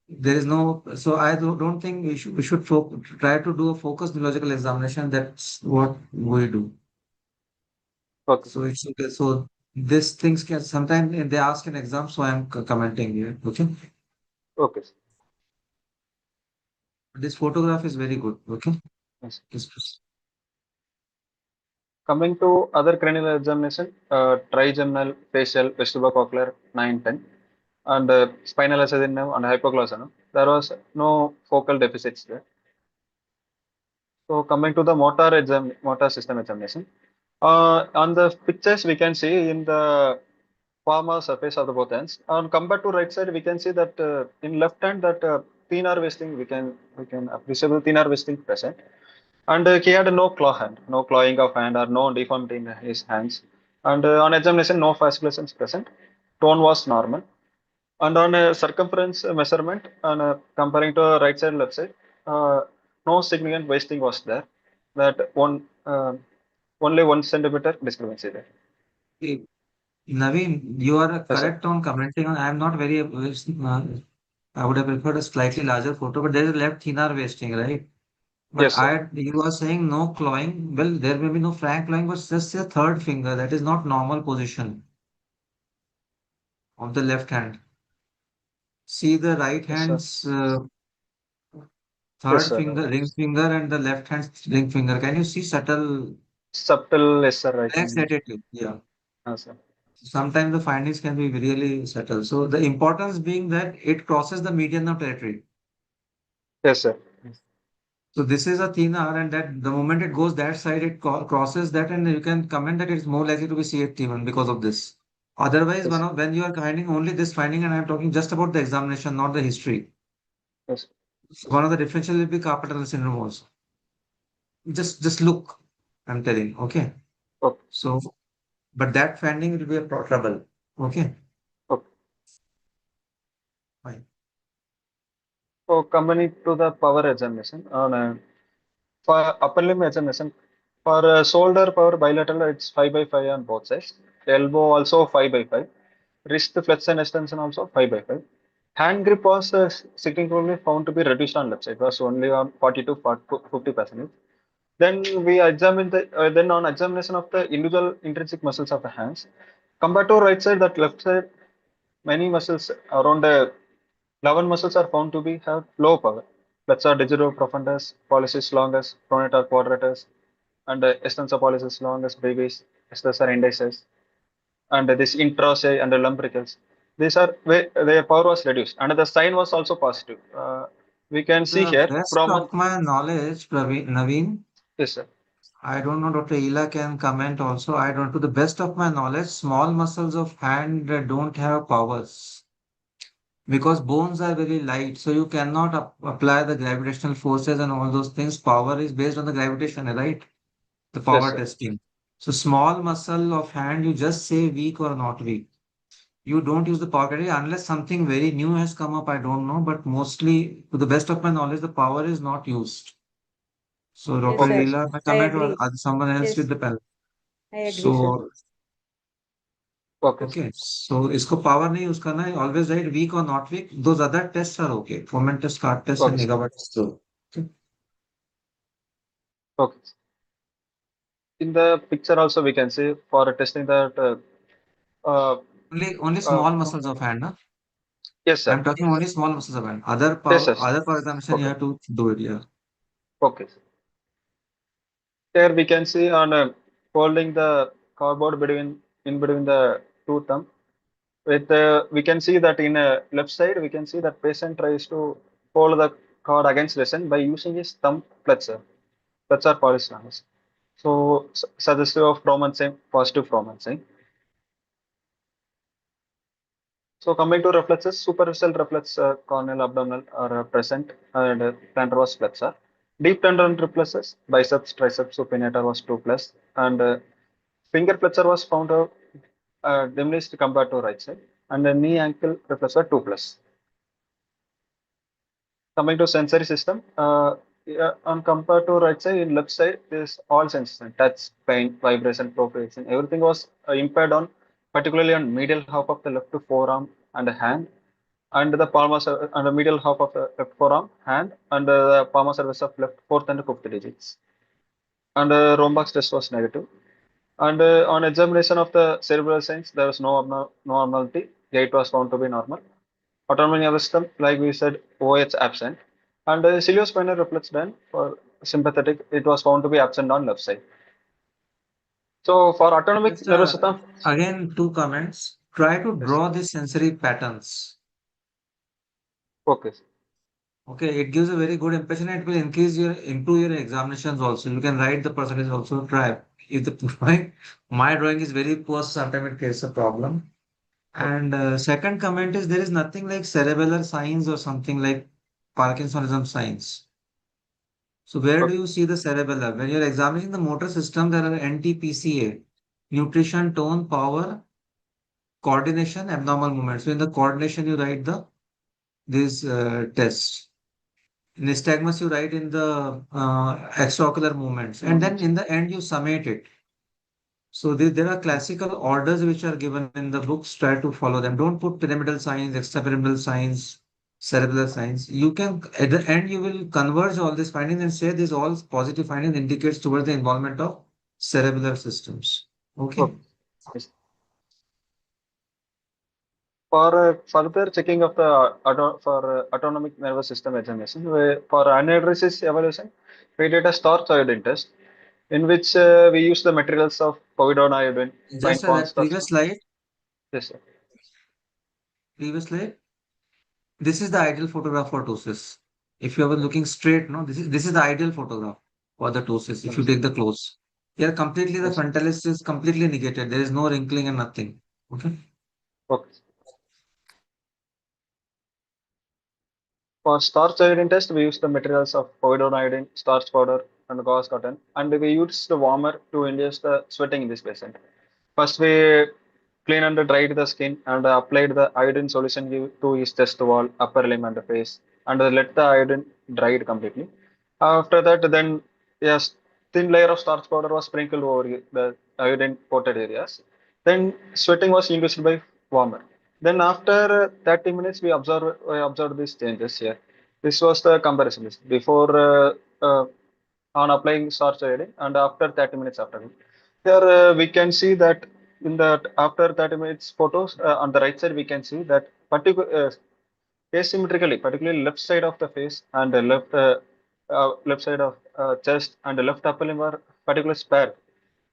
Speaker 5: There is no, so I don't think we should try to do a focused neurological examination. That's what we do.
Speaker 1: Okay.
Speaker 5: So it's okay. So these things can sometimes they ask in exam, so I'm commenting here. Okay.
Speaker 1: Okay.
Speaker 5: This photograph is very good. Okay.
Speaker 1: Yes.
Speaker 5: Yes.
Speaker 1: Coming to other cranial examination, trigeminal, facial, vestibulocochlear, 9, 10, and spinal assassin nerve and hypoglossal nerve. There was no focal deficits there. So coming to the motor system examination, on the pictures we can see in the palmar surface of the both ends. And compared to right side, we can see that in left hand that thenar wasting we can appreciable thenar wasting present. And he had no claw hand, no clawing of hand or no deformity in his hands. And on examination, no fasciculations present. Tone was normal. And on a circumference measurement, and comparing to right side, left side, no significant wasting was there. That one only 1 centimeter discrepancy there.
Speaker 5: Okay. Naveen, you are
Speaker 1: Yes, sir.
Speaker 5: correct on commenting on. I'm not very. I would have preferred a slightly larger photo, but there is left thenar wasting, right? But
Speaker 1: Yes, sir.
Speaker 5: you are saying no clawing. Well, there may be no frank clawing, but just a third finger. That is not normal position of the left hand. See the right
Speaker 1: Yes, sir.
Speaker 5: hand's
Speaker 1: Yes,
Speaker 5: third
Speaker 1: sir.
Speaker 5: finger, ring finger, and the left hand's ring finger. Can you see subtle?
Speaker 1: Subtle, yes, sir. I
Speaker 5: Relax
Speaker 1: can.
Speaker 5: at it. Yeah.
Speaker 1: Sir.
Speaker 5: Sometimes the findings can be really subtle. So the importance being that it crosses the median of territory.
Speaker 1: Yes, sir.
Speaker 5: So this is a thin R, and that the moment it goes that side, it crosses that, and you can comment that it's more likely to be CHT1 because of this. Otherwise,
Speaker 1: Yes,
Speaker 5: when you are finding only this finding, and I'm talking just about the examination, not the history.
Speaker 1: yes.
Speaker 5: So one of the differential will be carpal tunnel syndrome also. Just look, I'm telling. Okay.
Speaker 1: Okay.
Speaker 5: So but that finding will be a trouble. Okay,
Speaker 1: Okay.
Speaker 5: fine.
Speaker 1: So coming to the power examination on for upper limb examination, for shoulder power bilateral, it's 5 by 5 on both sides. Elbow also 5 by 5. Wrist flexion extension also 5 by 5. Hand grip was significantly found to be reduced on left side. It was only on 40 to 50%. Then we examined then on examination of the individual intrinsic muscles of the hands. Compared to right side, that left side, many muscles around 11 muscles are found to be have low power. Flexor digito profundus, pollicis longus, pronator quadratus, and extensor pollicis longus brevis, extensor indicis, and this intraossei and the lumbricals. These are where their power was reduced, and the sign was also positive. We can see
Speaker 5: The
Speaker 1: here
Speaker 5: best
Speaker 1: from
Speaker 5: of my knowledge, Naveen,
Speaker 1: yes, sir.
Speaker 5: I don't know, Dr. Ela can comment also. I don't, to the best of my knowledge, small muscles of hand don't have powers because bones are very light. So you cannot apply the gravitational forces and all those things. Power is based on the gravitation, right? The
Speaker 1: Yes,
Speaker 5: power
Speaker 1: sir.
Speaker 5: testing. So small muscle of hand, you just say weak or not weak. You don't use the power category unless something very new has come up. I don't know, but mostly, to the best of my knowledge, the power is not used. So
Speaker 2: Yes,
Speaker 5: Dr.
Speaker 1: Okay,
Speaker 2: sir.
Speaker 1: sir.
Speaker 5: Leela, may
Speaker 2: I
Speaker 5: comment or
Speaker 2: agree.
Speaker 5: someone else with
Speaker 2: Yes,
Speaker 5: the panel.
Speaker 2: I agree, sir.
Speaker 5: So
Speaker 1: Okay, sir.
Speaker 5: okay, so इसको power नहीं use करना है. Always write weak or not weak. Those other tests are okay. Foment test, card test, and
Speaker 1: Okay, sir.
Speaker 5: megawatt test. So, okay.
Speaker 1: Okay. In the picture also we can see for testing that uh,
Speaker 5: Only
Speaker 1: uh,
Speaker 5: small muscles of hand. Huh?
Speaker 1: yes, sir.
Speaker 5: I'm talking only small muscles of hand. Other
Speaker 1: Yes,
Speaker 5: power,
Speaker 1: sir.
Speaker 5: other power examination you
Speaker 1: Okay.
Speaker 5: have to do it. Yeah.
Speaker 1: Okay. Here we can see on folding the cardboard between the two thumb. With we can see that in left side we can see that patient tries to hold the card against resin by using his thumb flexor. Flexor pollicis. So suggestive of Froment sign, positive Froment sign. So coming to reflexes, superficial reflex corneal abdominal are present and plantar was flexor. Deep tendon reflexes, biceps, triceps, supinator was 2 plus and finger flexor was found diminished compared to right side and the knee ankle reflexor 2 plus. Coming to sensory system, yeah, on compared to right side, in left side, this all senses, touch, pain, vibration, proprioception, everything was impaired on, particularly on medial half of the left forearm and the hand, and the palmar and the medial half of the left forearm, hand, and the palmar surface of left fourth and fifth digits. And Rombax test was negative. And on examination of the cerebral signs, there was no abnormality. Gait was found to be normal. Autonomic nervous system, like we said, OH absent. And ciliospinal reflex done for sympathetic, it was found to be absent on left side. So for autonomic
Speaker 5: Just
Speaker 1: nervous system,
Speaker 5: again, two comments. Try to
Speaker 1: yes,
Speaker 5: draw the sensory patterns.
Speaker 1: okay,
Speaker 5: Okay, it gives a very good impression. It will improve your examinations also. You can write the percentage also. Try. If the drawing, my drawing is very poor, sometimes it creates a problem.
Speaker 1: okay,
Speaker 5: And second comment is there is nothing like cerebellar signs or something like Parkinsonism signs. So where do
Speaker 1: okay,
Speaker 5: you see the cerebellar? When you're examining the motor system, there are NTPCA, nutrition, tone, power, coordination, abnormal movement. So in the coordination, you write these tests. In nystagmus, you write in the extraocular movements, and then
Speaker 1: moments.
Speaker 5: in the end, you summate it. So there are classical orders which are given in the books. Try to follow them. Don't put pyramidal signs, extrapyramidal signs, cerebellar signs. You can at the end you will converge all these findings and say these all positive findings indicates towards the involvement of cerebellar systems. Okay.
Speaker 1: Okay. Yes. For further checking of the autonomic nervous system examination, for anaerosis evaluation, we did a starch iodine test in which we use the materials of povidone iodine, fine
Speaker 5: Just that
Speaker 1: cornstarch. Yes, sir.
Speaker 5: previous slide. This is the ideal photograph for ptosis. If you are looking straight, no, this is the ideal photograph for the ptosis. If you
Speaker 1: Yes,
Speaker 5: take the close, here completely the
Speaker 1: yes, sir.
Speaker 5: frontalis is completely negated. There is no wrinkling and nothing. Okay.
Speaker 1: Okay. For starch iodine test, we use the materials of povidone iodine, starch powder, and gauze cotton, and we use the warmer to induce the sweating in this patient. First, we clean and dried the skin and applied the iodine solution to his chest wall, upper limb, and face, and let the iodine dried completely. After that, then yes, thin layer of starch powder was sprinkled over the iodine coated areas. Then sweating was induced by warmer. Then after 30 minutes, we observed these changes here. This was the comparison list before on applying starch iodine and after 30 minutes after. Here we can see that in the after 30 minutes photos on the right side we can see that asymmetrically, particularly left side of the face and the left side of chest and the left upper limb are particularly spared.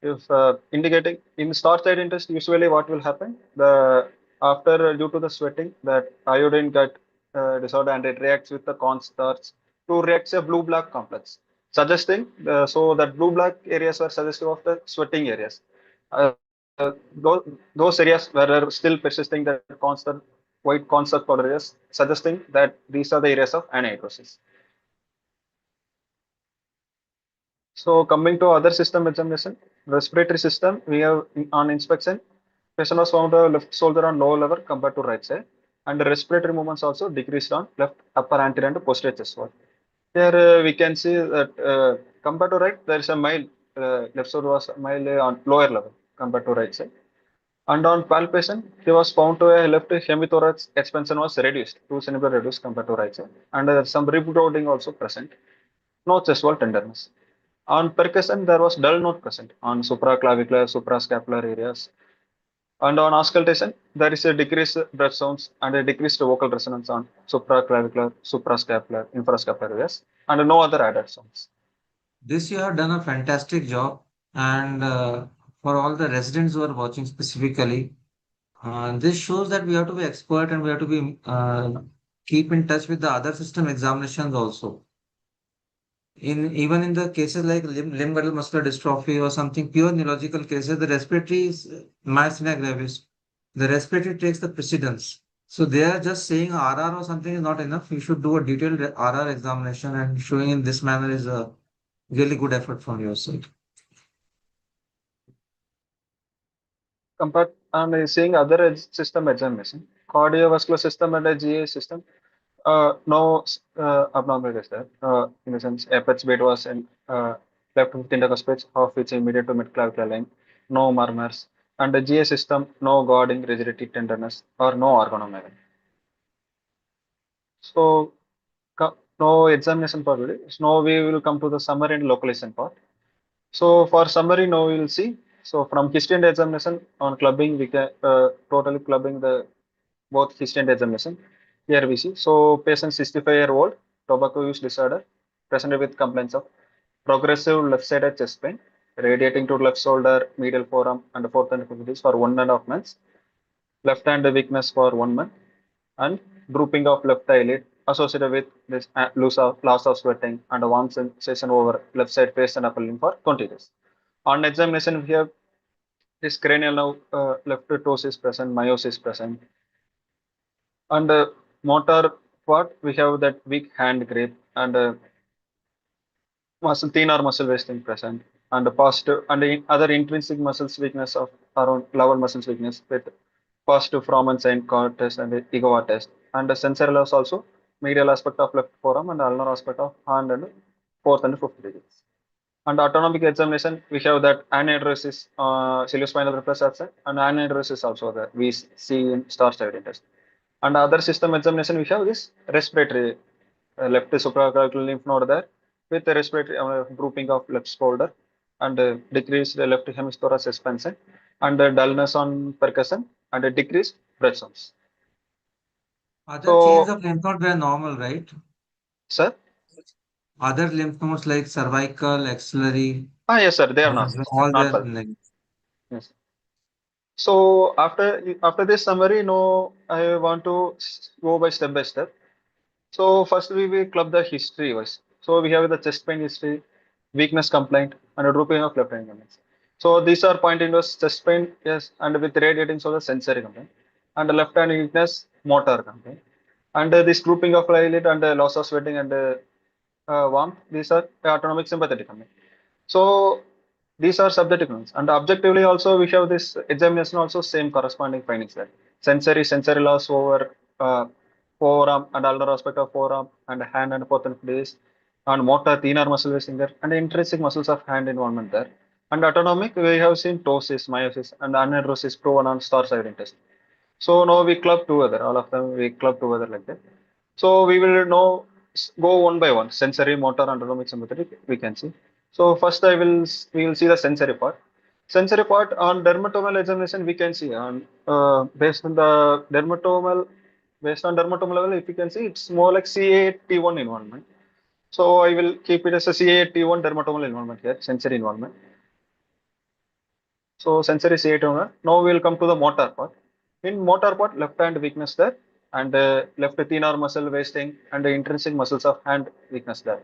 Speaker 1: If indicating in starch iodine test, usually what will happen? The after due to the sweating, that iodine get dissolved and it reacts with the cornstarch to reacts a blue-black complex, suggesting so that blue-black areas were suggestive of the sweating areas. Uh, those areas were still persisting the constant white constant powder areas, suggesting that these are the areas of anhydrosis. So coming to other system examination, respiratory system, we have on inspection, patient was found to left shoulder on lower level compared to right side, and the respiratory movements also decreased on left upper anterior and posterior chest wall. Here we can see that compared to right, there is a mild left shoulder was mild on lower level compared to right side. And on palpation, he was found to a left hemithorax expansion was reduced, 2 centimeter reduced compared to right side, and some rib rounding also present. No chest wall tenderness. On percussion, there was dull note present on supraclavicular, suprascapular areas. And on auscultation, there is a decreased breath sounds and a decreased vocal resonance on supraclavicular, suprascapular, infrascapular areas, and no other added sounds.
Speaker 5: This you have done a fantastic job. And for all the residents who are watching specifically, this shows that we have to be expert and we have to be keep in touch with the other system examinations also. In even in the cases like limb girdle muscular dystrophy or something pure neurological cases, the respiratory is myasthenia gravis. The respiratory takes the precedence. So they are just saying RR or something is not enough. You should do a detailed RR examination, and showing in this manner is a really good effort from your side.
Speaker 1: Compared and seeing other system examination, cardiovascular system and a GA system, no abnormality is there. In the sense, apex beta was in left 15 page, half which immediate to mid clavicular line, no murmurs, and the GA system, no guarding, rigidity, tenderness, or no organomegaly. So, no examination part. So now we will come to the summary and localization part. So for summary, now we will see. So from history and examination on clubbing, we can totally clubbing the both history and examination. Here we see. So patient 65-year-old, tobacco use disorder, presented with complaints of progressive left-sided chest pain, radiating to left shoulder, medial forearm, and fourth and fifth for 1.5 months, left hand weakness for 1 month, and drooping of left eyelid associated with this loss of sweating and a warm sensation over left side face and upper limb for 20 days. On examination, we have this cranial nerve left toes is present, myos is present, and motor part we have that weak hand grip and muscle thin or muscle wasting present, and the positive and the other intrinsic muscles weakness of around lower muscles weakness with positive from and sign cord test and the ego test, and the sensorial loss also medial aspect of left forearm and ulnar aspect of hand and fourth and fifth digits. And autonomic examination, we have that anhydrosis, ciliospinal reflex absent, and anhydrosis also there. We see in star study test. And other system examination, we have this respiratory, left supraclavicular lymph node there with the respiratory grouping of left shoulder and decreased left hemispheric expansion and dullness on percussion and a decreased breath sounds.
Speaker 5: Other chains
Speaker 1: So,
Speaker 5: of lymph nodes were normal, right?
Speaker 1: sir?
Speaker 5: Other lymph nodes like cervical, axillary,
Speaker 1: Yes, sir. They are not
Speaker 5: all were
Speaker 1: normal.
Speaker 5: like.
Speaker 1: Yes. So after this summary, no, I want to go by step by step. So first we will club the history wise. So we have the chest pain history, weakness complaint, and a drooping of left hand complaints. So these are pointing to chest pain, yes, and with radiating so the sensory complaint, and the left hand weakness, motor complaint, and this grouping of eyelid and loss of sweating and warmth. These are autonomic sympathetic complaint. So these are subjective ones. And objectively also we have this examination also same corresponding findings there. Sensory loss over forearm and ulnar aspect of forearm and hand and fourth and fifth days, and motor thenar muscle wasting there, and intrinsic muscles of hand involvement there. And autonomic, we have seen ptosis, meiosis, and anhidrosis proven on star side test. So now we club together, all of them we club together like that. So we will now go one by one, sensory, motor, autonomic, sympathetic, we can see. So first we will see the sensory part. Sensory part on dermatomal examination, we can see on based on the dermatomal level, if you can see, it's more like CA-T1 involvement. So I will keep it as a CA-T1 dermatomal involvement here, sensory involvement. So sensory CA-T1. Now we will come to the motor part. In motor part, left hand weakness there, and left thenar muscle wasting, and the intrinsic muscles of hand weakness there.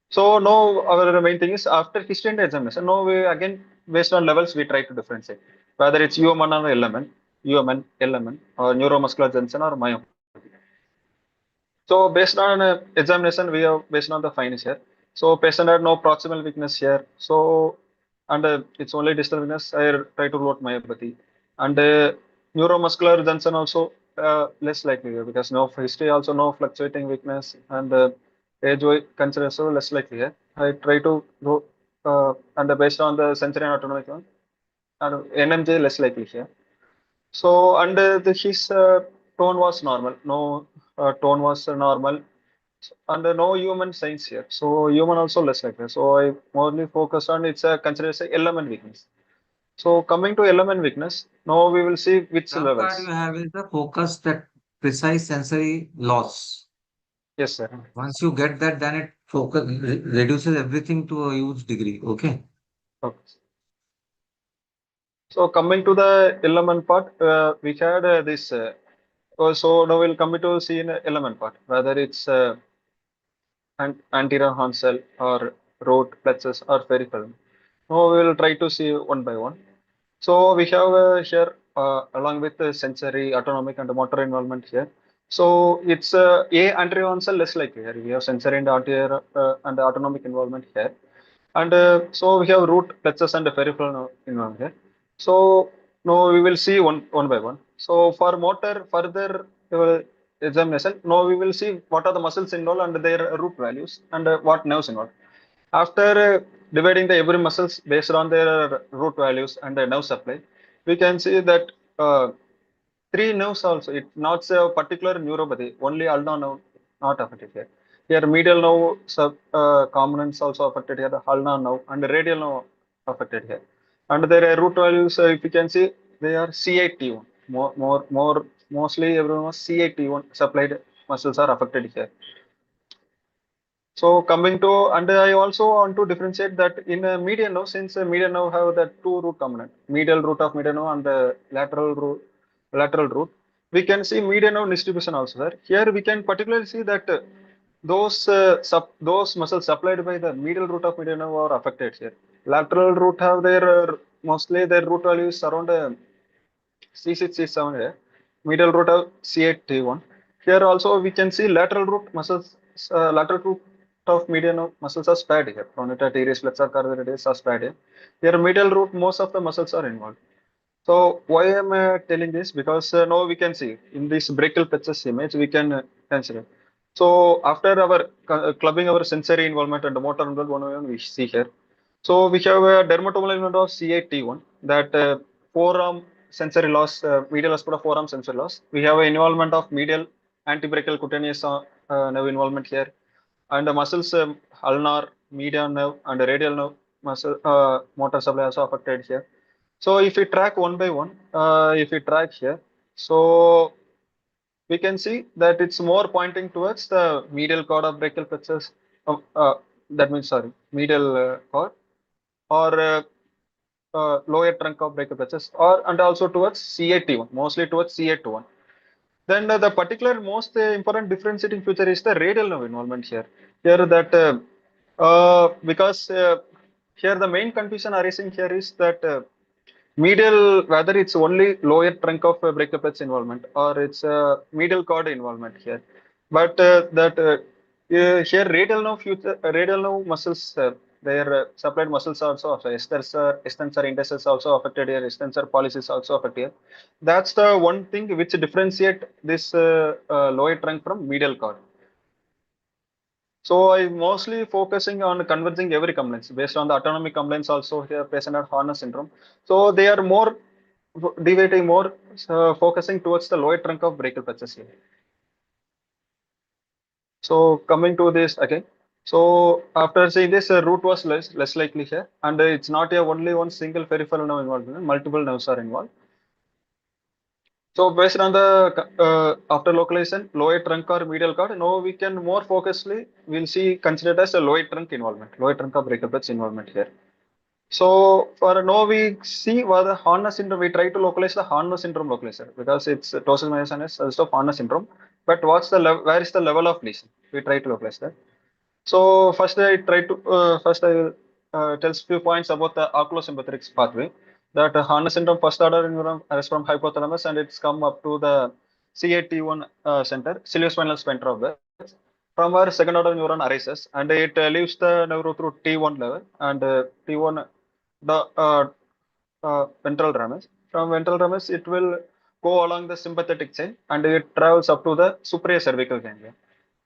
Speaker 1: So now our main thing is after history and examination. Now we again based on levels we try to differentiate whether it's UMN or LMN, or neuromuscular junction or myopathy. So based on examination, we have based on the findings here. So patient had no proximal weakness here. So and it's only distal weakness. I try to rule out myopathy, and neuromuscular junction also less likely here because no history also no fluctuating weakness, and age consider so less likely here. I try to go and based on the sensory and autonomic one, and NMJ less likely here. So and his tone was normal. No tone was normal, and no human signs here. So human also less likely. So I mostly focus on it's a considered as a element weakness. So coming to element weakness, now we will see which
Speaker 5: Trump card
Speaker 1: levels.
Speaker 5: you have is the focus that precise sensory loss.
Speaker 1: Yes, sir.
Speaker 5: Once you get that, then it focus reduces everything to a huge degree. Okay.
Speaker 1: Okay. So coming to the element part, we had this. So now we'll come to see in element part whether it's anterior horn cell or root plexus or peripheral. Now we will try to see one by one. So we have here along with the sensory, autonomic, and motor involvement here. So it's a anterior horn cell less likely here. We have sensory and anterior and autonomic involvement here. And so we have root plexus and peripheral involvement here. So now we will see one by one. So for motor further examination, now we will see what are the muscles involved and their root values, and what nerves involved. After dividing the every muscles based on their root values and the nerve supply, we can see that three nerves also. It's not a particular neuropathy. Only ulnar nerve not affected here. Here medial nerve components also affected here. The ulnar nerve and the radial nerve affected here. And their root values, if you can see, they are C8T1. Mostly everyone was C8T1 supplied muscles are affected here. So coming to, and I also want to differentiate that in a median nerve, since a median nerve have the two root component, medial root of median nerve and the lateral root, we can see median nerve distribution also there. Here we can particularly see that those muscles supplied by the medial root of median nerve are affected here. Lateral root have their mostly their root values around C6, C7 here. Medial root of C8, T1. Here also we can see lateral root muscles, lateral root of median muscles are spared here. Pronator, teres, flexor, cardiac are spared here. Here medial root, most of the muscles are involved. So why am I telling this? Because now we can see in this brachial plexus image, we can consider. So after our clubbing our sensory involvement and motor involvement, we see here. So we have a dermatomal involvement of C8T1, that forearm sensory loss, medial aspect of forearm sensory loss. We have an involvement of medial antebrachial cutaneous nerve involvement here, and the muscles ulnar, median nerve, and radial nerve muscle motor supply also affected here. So if we track one by one, if we track here, so we can see that it's more pointing towards the medial cord of brachial plexus. That means sorry, medial cord or lower trunk of brachial plexus, or and also towards C8T1, mostly towards C8T1. Then the particular most important differentiating feature is the radial nerve involvement here. Here that because here the main confusion arising here is that medial, whether it's only lower trunk of brachial plexus involvement or it's medial cord involvement here. But here radial nerve muscles their supplied muscles also affected. Extensor indices also affected here. Extensor pollicis is also affected here. That's the one thing which differentiate this lower trunk from medial cord. So I'm mostly focusing on converging every complaints based on the autonomic complaints also here patient had Horner syndrome. So they are more deviating more focusing towards the lower trunk of brachial plexus here. So coming to this again. So after seeing this, root was less likely here, and it's not a only one single peripheral nerve involved. Multiple nerves are involved. So based on the after localization, lower trunk or medial cord, now we can more focusedly we'll see considered as a lower trunk involvement, lower trunk of brachial plexus involvement here. So for now we see whether Horner syndrome, we try to localize the Horner syndrome localizer because it's total myasthenia is of Horner syndrome. But what's the where is the level of lesion? We try to localize that. So first I try to first I will tell few points about the oculosympathetic pathway. That Horner syndrome first order neuron is from hypothalamus and it's come up to the CAT1 center, ciliospinal sphincter of that. From where second order neuron arises and it leaves the neuron through T1 level and T1 the ventral ramus. From ventral ramus, it will go along the sympathetic chain and it travels up to the superior cervical ganglia.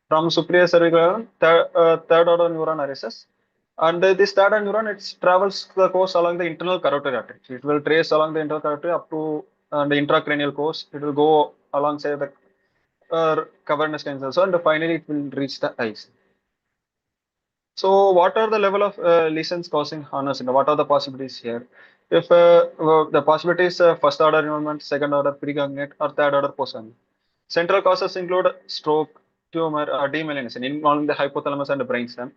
Speaker 1: From superior cervical, third order neuron arises. And this third order neuron, it travels the course along the internal carotid artery. It will trace along the internal carotid up to the intracranial course. It will go alongside the cavernous canals also, and finally it will reach the eyes. So, what are the level of lesions causing Horner syndrome? What are the possibilities here? If the possibilities first order involvement, second order pregangliate, or third order postgangliate. Central causes include stroke, tumor, or demyelination involving the hypothalamus and the brainstem.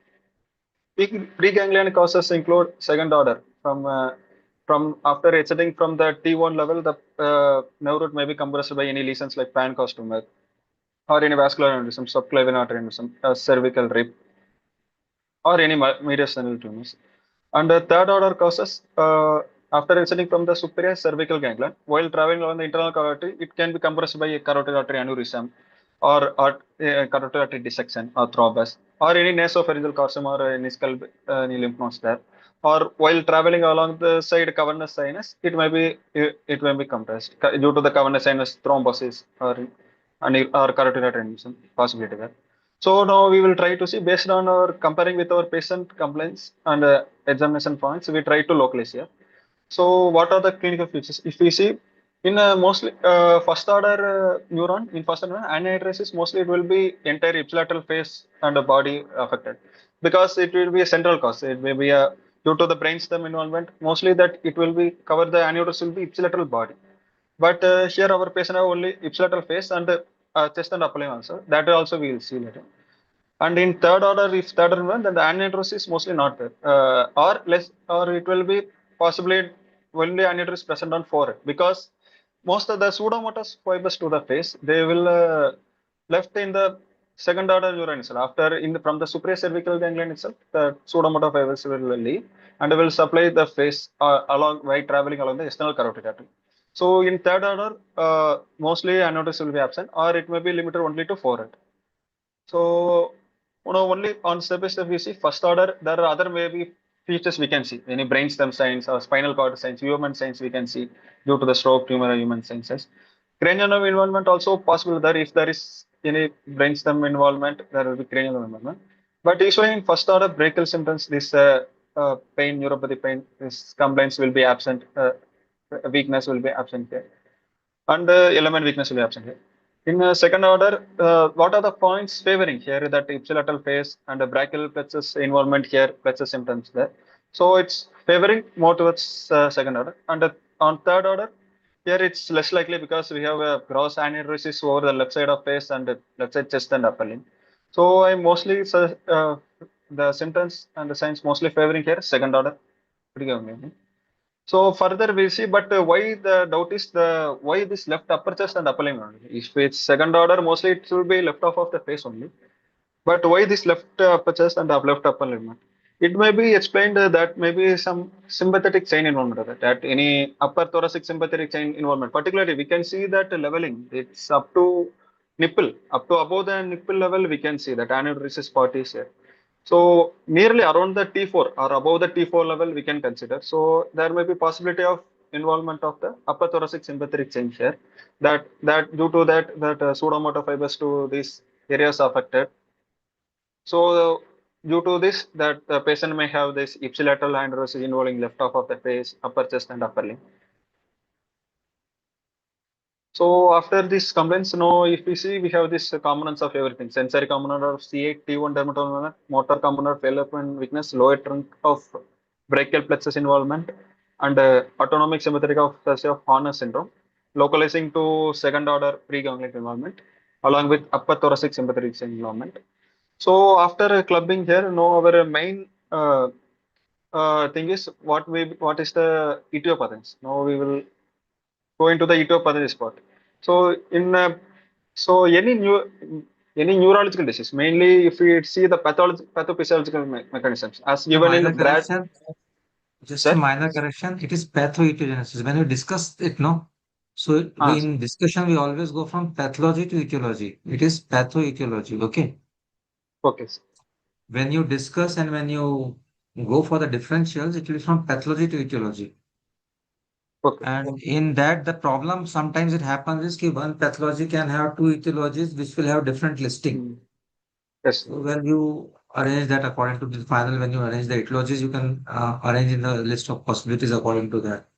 Speaker 1: Preganglion causes include second order from after exiting from the T1 level, the nerve root may be compressed by any lesions like Pankos tumor or any vascular aneurysm, subclavian artery aneurysm, cervical rib, or any mediastinal tumors. And the third order causes, after exiting from the superior cervical ganglion, while traveling along the internal carotid, it can be compressed by a carotid artery aneurysm or carotid artery dissection or thrombus, or any nasopharyngeal carcinoma or any skull any lymph nodes there. Or while traveling along the side cavernous sinus, it may be compressed due to the cavernous sinus thrombosis or carotid artery aneurysm possibility there. So now we will try to see based on our comparing with our patient complaints and examination points, we try to localize here. So what are the clinical features? If we see in mostly first order neuron, in first order anhidrosis, mostly it will be entire ipsilateral face and the body affected because it will be a central cause. It may be a due to the brainstem involvement, mostly that it will be cover the aneurysm will be ipsilateral body. But here our patient have only ipsilateral face and chest and upper limb also. That also we will see later. And in third order, if third order one, then the anhidrosis is mostly not there, or less, or it will be possibly only anhidrosis present on forehead because most of the pseudomotor fibers to the face they will left in the second order neuron itself. After from the superior cervical ganglion itself, the pseudomotor fibers will leave and will supply the face along by traveling along the external carotid artery. So in third order, mostly anhidrosis will be absent, or it may be limited only to forehead. So, only on step by step we see first order, there are other maybe features we can see. Any brainstem signs or spinal cord signs, human signs we can see due to the stroke, tumor, or human signs. Cranial nerve involvement also possible there if there is any brainstem involvement, there will be cranial nerve involvement. But usually in first order brachial symptoms, this pain, neuropathy pain, this complaints will be absent, weakness will be absent here, and element weakness will be absent here. In second order, what are the points favoring here that ipsilateral phase and the brachial plexus involvement here, plexus symptoms there. So it's favoring more towards second order. And on third order, here it's less likely because we have a gross aneurysm over the left side of face and left side chest and upper limb. So I mostly the symptoms and the signs mostly favoring here second order. So further we see, but why the doubt is the why this left upper chest and upper limb only? If it's second order, mostly it should be left off of the face only. But why this left upper chest and left upper limb? It may be explained that maybe some sympathetic chain involvement of that, at any upper thoracic sympathetic chain involvement. Particularly, we can see that leveling. It's up to nipple, up to above the nipple level. We can see that aneurysm spot is here. So nearly around the T4 or above the T4 level, we can consider. So there may be possibility of involvement of the upper thoracic sympathetic chain here. That due to that pseudomotor fibers to these areas affected. So due to this, that the patient may have this ipsilateral androsis involving left half of the face, upper chest, and upper limb. So after this complaints, now if we see, we have this components of everything: sensory component of C8, T1 dermatoma, motor component, failure and weakness, lower trunk of brachial plexus involvement, and autonomic sympathetic of fascia of Horner syndrome, localizing to second order preganglionic involvement, along with upper thoracic sympathetic involvement. So after clubbing here, now our main thing is what is the etiopathies. Now we will go into the etiopathy spot. So in so any neurological disease, mainly if we see the pathophysiological mechanisms as
Speaker 5: The
Speaker 1: given
Speaker 5: minor
Speaker 1: in Brad,
Speaker 5: correction, just a
Speaker 1: sir.
Speaker 5: minor correction, it is pathoetiology. When we discuss it, no. So we
Speaker 1: Sir.
Speaker 5: in discussion we always go from pathology to etiology. It is pathoetiology. Okay.
Speaker 1: Okay, sir.
Speaker 5: When you discuss and when you go for the differentials, it will be from pathology to etiology.
Speaker 1: Okay.
Speaker 5: And in that, the problem sometimes it happens is that one pathology can have two etiologies which will have different listing.
Speaker 1: Mm. Yes, sir.
Speaker 5: So when you arrange that according to the final, when you arrange the etiologies, you can arrange in the list of possibilities according to that.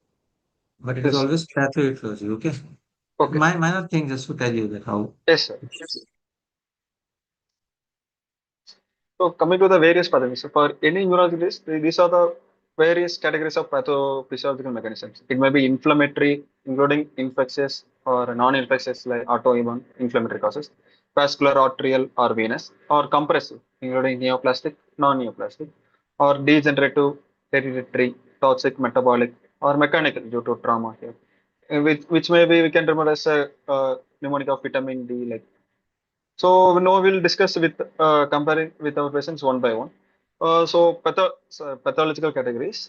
Speaker 5: But it is
Speaker 1: Yes, sir.
Speaker 5: always pathoetiology. Okay.
Speaker 1: Okay.
Speaker 5: My minor thing just to tell you that how.
Speaker 1: Yes, sir. So coming to the various pathologies, so for any neurologist, these are the various categories of pathophysiological mechanisms. It may be inflammatory, including infectious or non-infectious like autoimmune inflammatory causes, vascular, arterial, or venous, or compressive, including neoplastic, non-neoplastic, or degenerative, hereditary, toxic, metabolic, or mechanical due to trauma here. Which maybe we can remember as a mnemonic of vitamin D, like so now we'll discuss with comparing with our patients one by one. So pathological categories.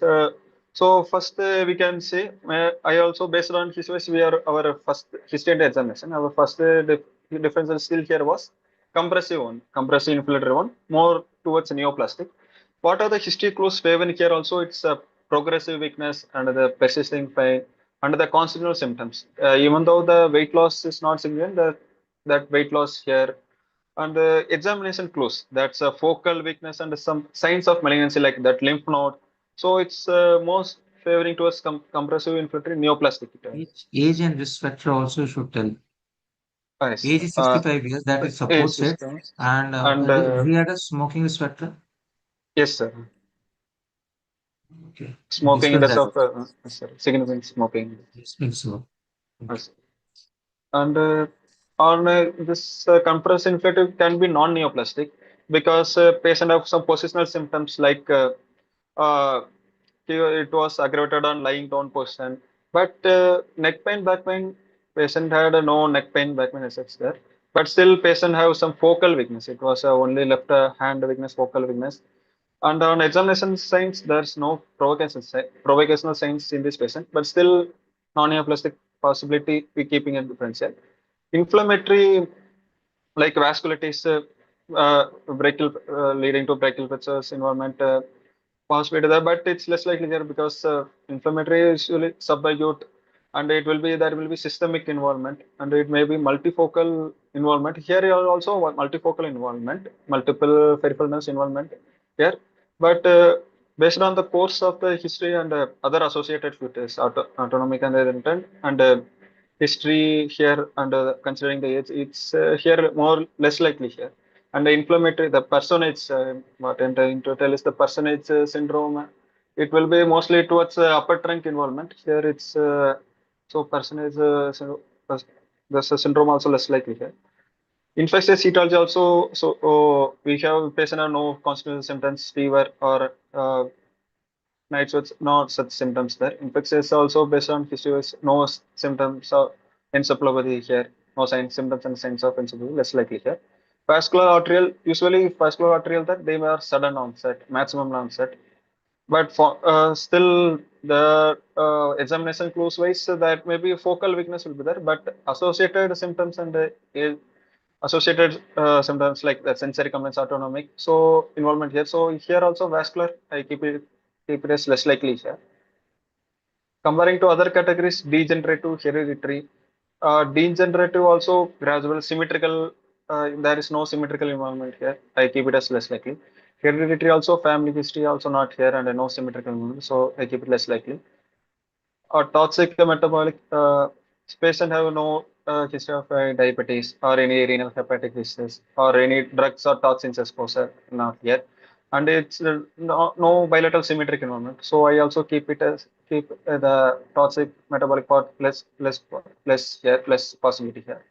Speaker 1: So first we can say I also based on his voice we are our first history examination. Our first differential skill here was compressive one, compressive inflammatory one, more towards neoplastic. What are the history clues given here? Also, it's a progressive weakness and the persisting pain and the constitutional symptoms. Even though the weight loss is not significant, that weight loss here and examination clues, that's a focal weakness and some signs of malignancy like that lymph node. So it's most favoring towards compressive infiltrate neoplastic.
Speaker 5: Age and risk factor also should tell.
Speaker 1: Yes.
Speaker 5: Age is 65 years, that it
Speaker 1: Age
Speaker 5: supports it.
Speaker 1: systems
Speaker 5: And
Speaker 1: and
Speaker 5: he had a smoking risk factor.
Speaker 1: yes, sir.
Speaker 5: Okay.
Speaker 1: Smoking
Speaker 5: Discuss
Speaker 1: index
Speaker 5: that.
Speaker 1: of significant smoking.
Speaker 5: Yes, please. Okay.
Speaker 1: Yes. And on this compressive inflative can be non-neoplastic because patient have some positional symptoms like uh, it was aggravated on lying down position. But neck pain, back pain, patient had no neck pain, back pain as such there. But still, patient have some focal weakness. It was only left hand weakness, focal weakness. And on examination signs, there's no provocational signs in this patient, but still non-neoplastic possibility we keeping it differential. Inflammatory like vasculitis, brachial leading to brachial fractures involvement possibility there, but it's less likely there because inflammatory is usually subacute, and it will be there will be systemic involvement, and it may be multifocal involvement. Here you are also multifocal involvement, multiple peripheral nerves involvement here, but based on the course of the history and other associated features, autonomic and intent and history here and considering the age, it's here more less likely here. And the inflammatory, the personage, what I'm trying to tell is the personage syndrome. It will be mostly towards upper trunk involvement. Here it's so personage the syndrome also less likely here. Infectious etiology also. So we have patient have no constitutional symptoms, fever or night sweats, no such symptoms there. Infectious also based on history, no symptoms of encephalopathy here, no signs, symptoms and signs of encephalopathy, less likely here. Vascular arterial, usually vascular arterial that they were sudden onset, maximum onset. But for still the examination clues wise, that maybe focal weakness will be there, but associated symptoms and associated symptoms like the sensory complaints, autonomic. So involvement here. So here also vascular, I keep it as less likely here. Comparing to other categories, degenerative, hereditary. Degenerative also gradual, symmetrical. There is no symmetrical involvement here. I keep it as less likely. Hereditary also, family history also not here, and no symmetrical involvement. So I keep it less likely. Toxic metabolic patient have no history of diabetes or any renal hepatic disease or any drugs or toxins exposure, not yet. And it's no bilateral symmetric environment. So I also keep the toxic metabolic part less here, less possibility here.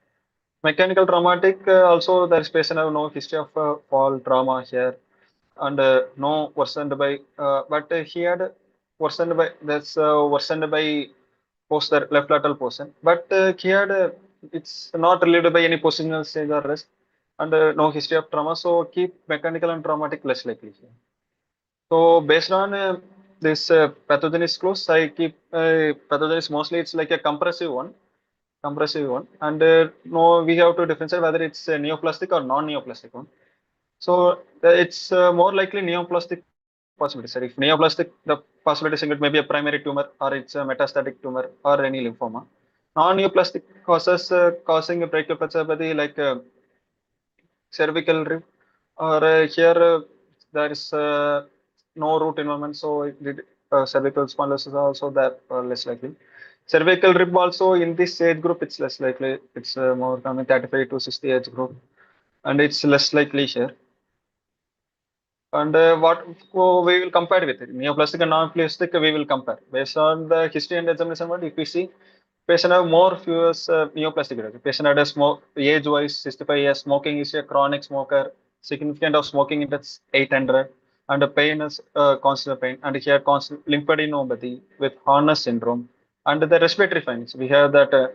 Speaker 1: Mechanical traumatic also there is patient have no history of fall trauma here, and no worsened by but he had worsened by that's worsened by poster left lateral portion, but here it's not relieved by any positional stage or rest, and no history of trauma. So keep mechanical and traumatic less likely here. So based on this pathogen is close, I keep pathogen is mostly it's like a compressive one, and no we have to differentiate whether it's a neoplastic or non-neoplastic one. So it's more likely neoplastic possibility. Sir, if neoplastic, the possibility is it may be a primary tumor or it's a metastatic tumor or any lymphoma. Non-neoplastic causes causing a brachial plexopathy like cervical rib, or here there is no root involvement, so cervical spondylosis is also that less likely. Cervical rib also in this age group it's less likely. It's more common 35 to 60 age group, and it's less likely here. And what we will compare with it, neoplastic and non-neoplastic, we will compare based on the history and examination. What if we see patient have more fewer neoplastic disease. Patient had a smoke age-wise 65 years, smoking is a chronic smoker, significant of smoking index 800, and the pain is constant pain, and he had constant lymphadenopathy with Horner's syndrome, and the respiratory findings. We have that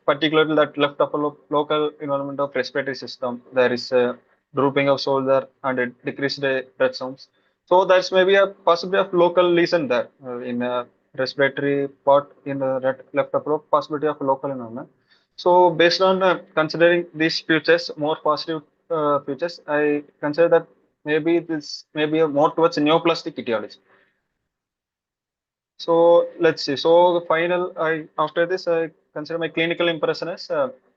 Speaker 1: particularly that left upper local involvement of respiratory system. There is a drooping of shoulder and a decreased breath sounds. So that's maybe a possibility of local lesion there in respiratory part in the left upper possibility of local environment. So based on considering these features, more positive features, I consider that maybe this may be more towards neoplastic etiology. So let's see. So the final, after this, I consider my clinical impression as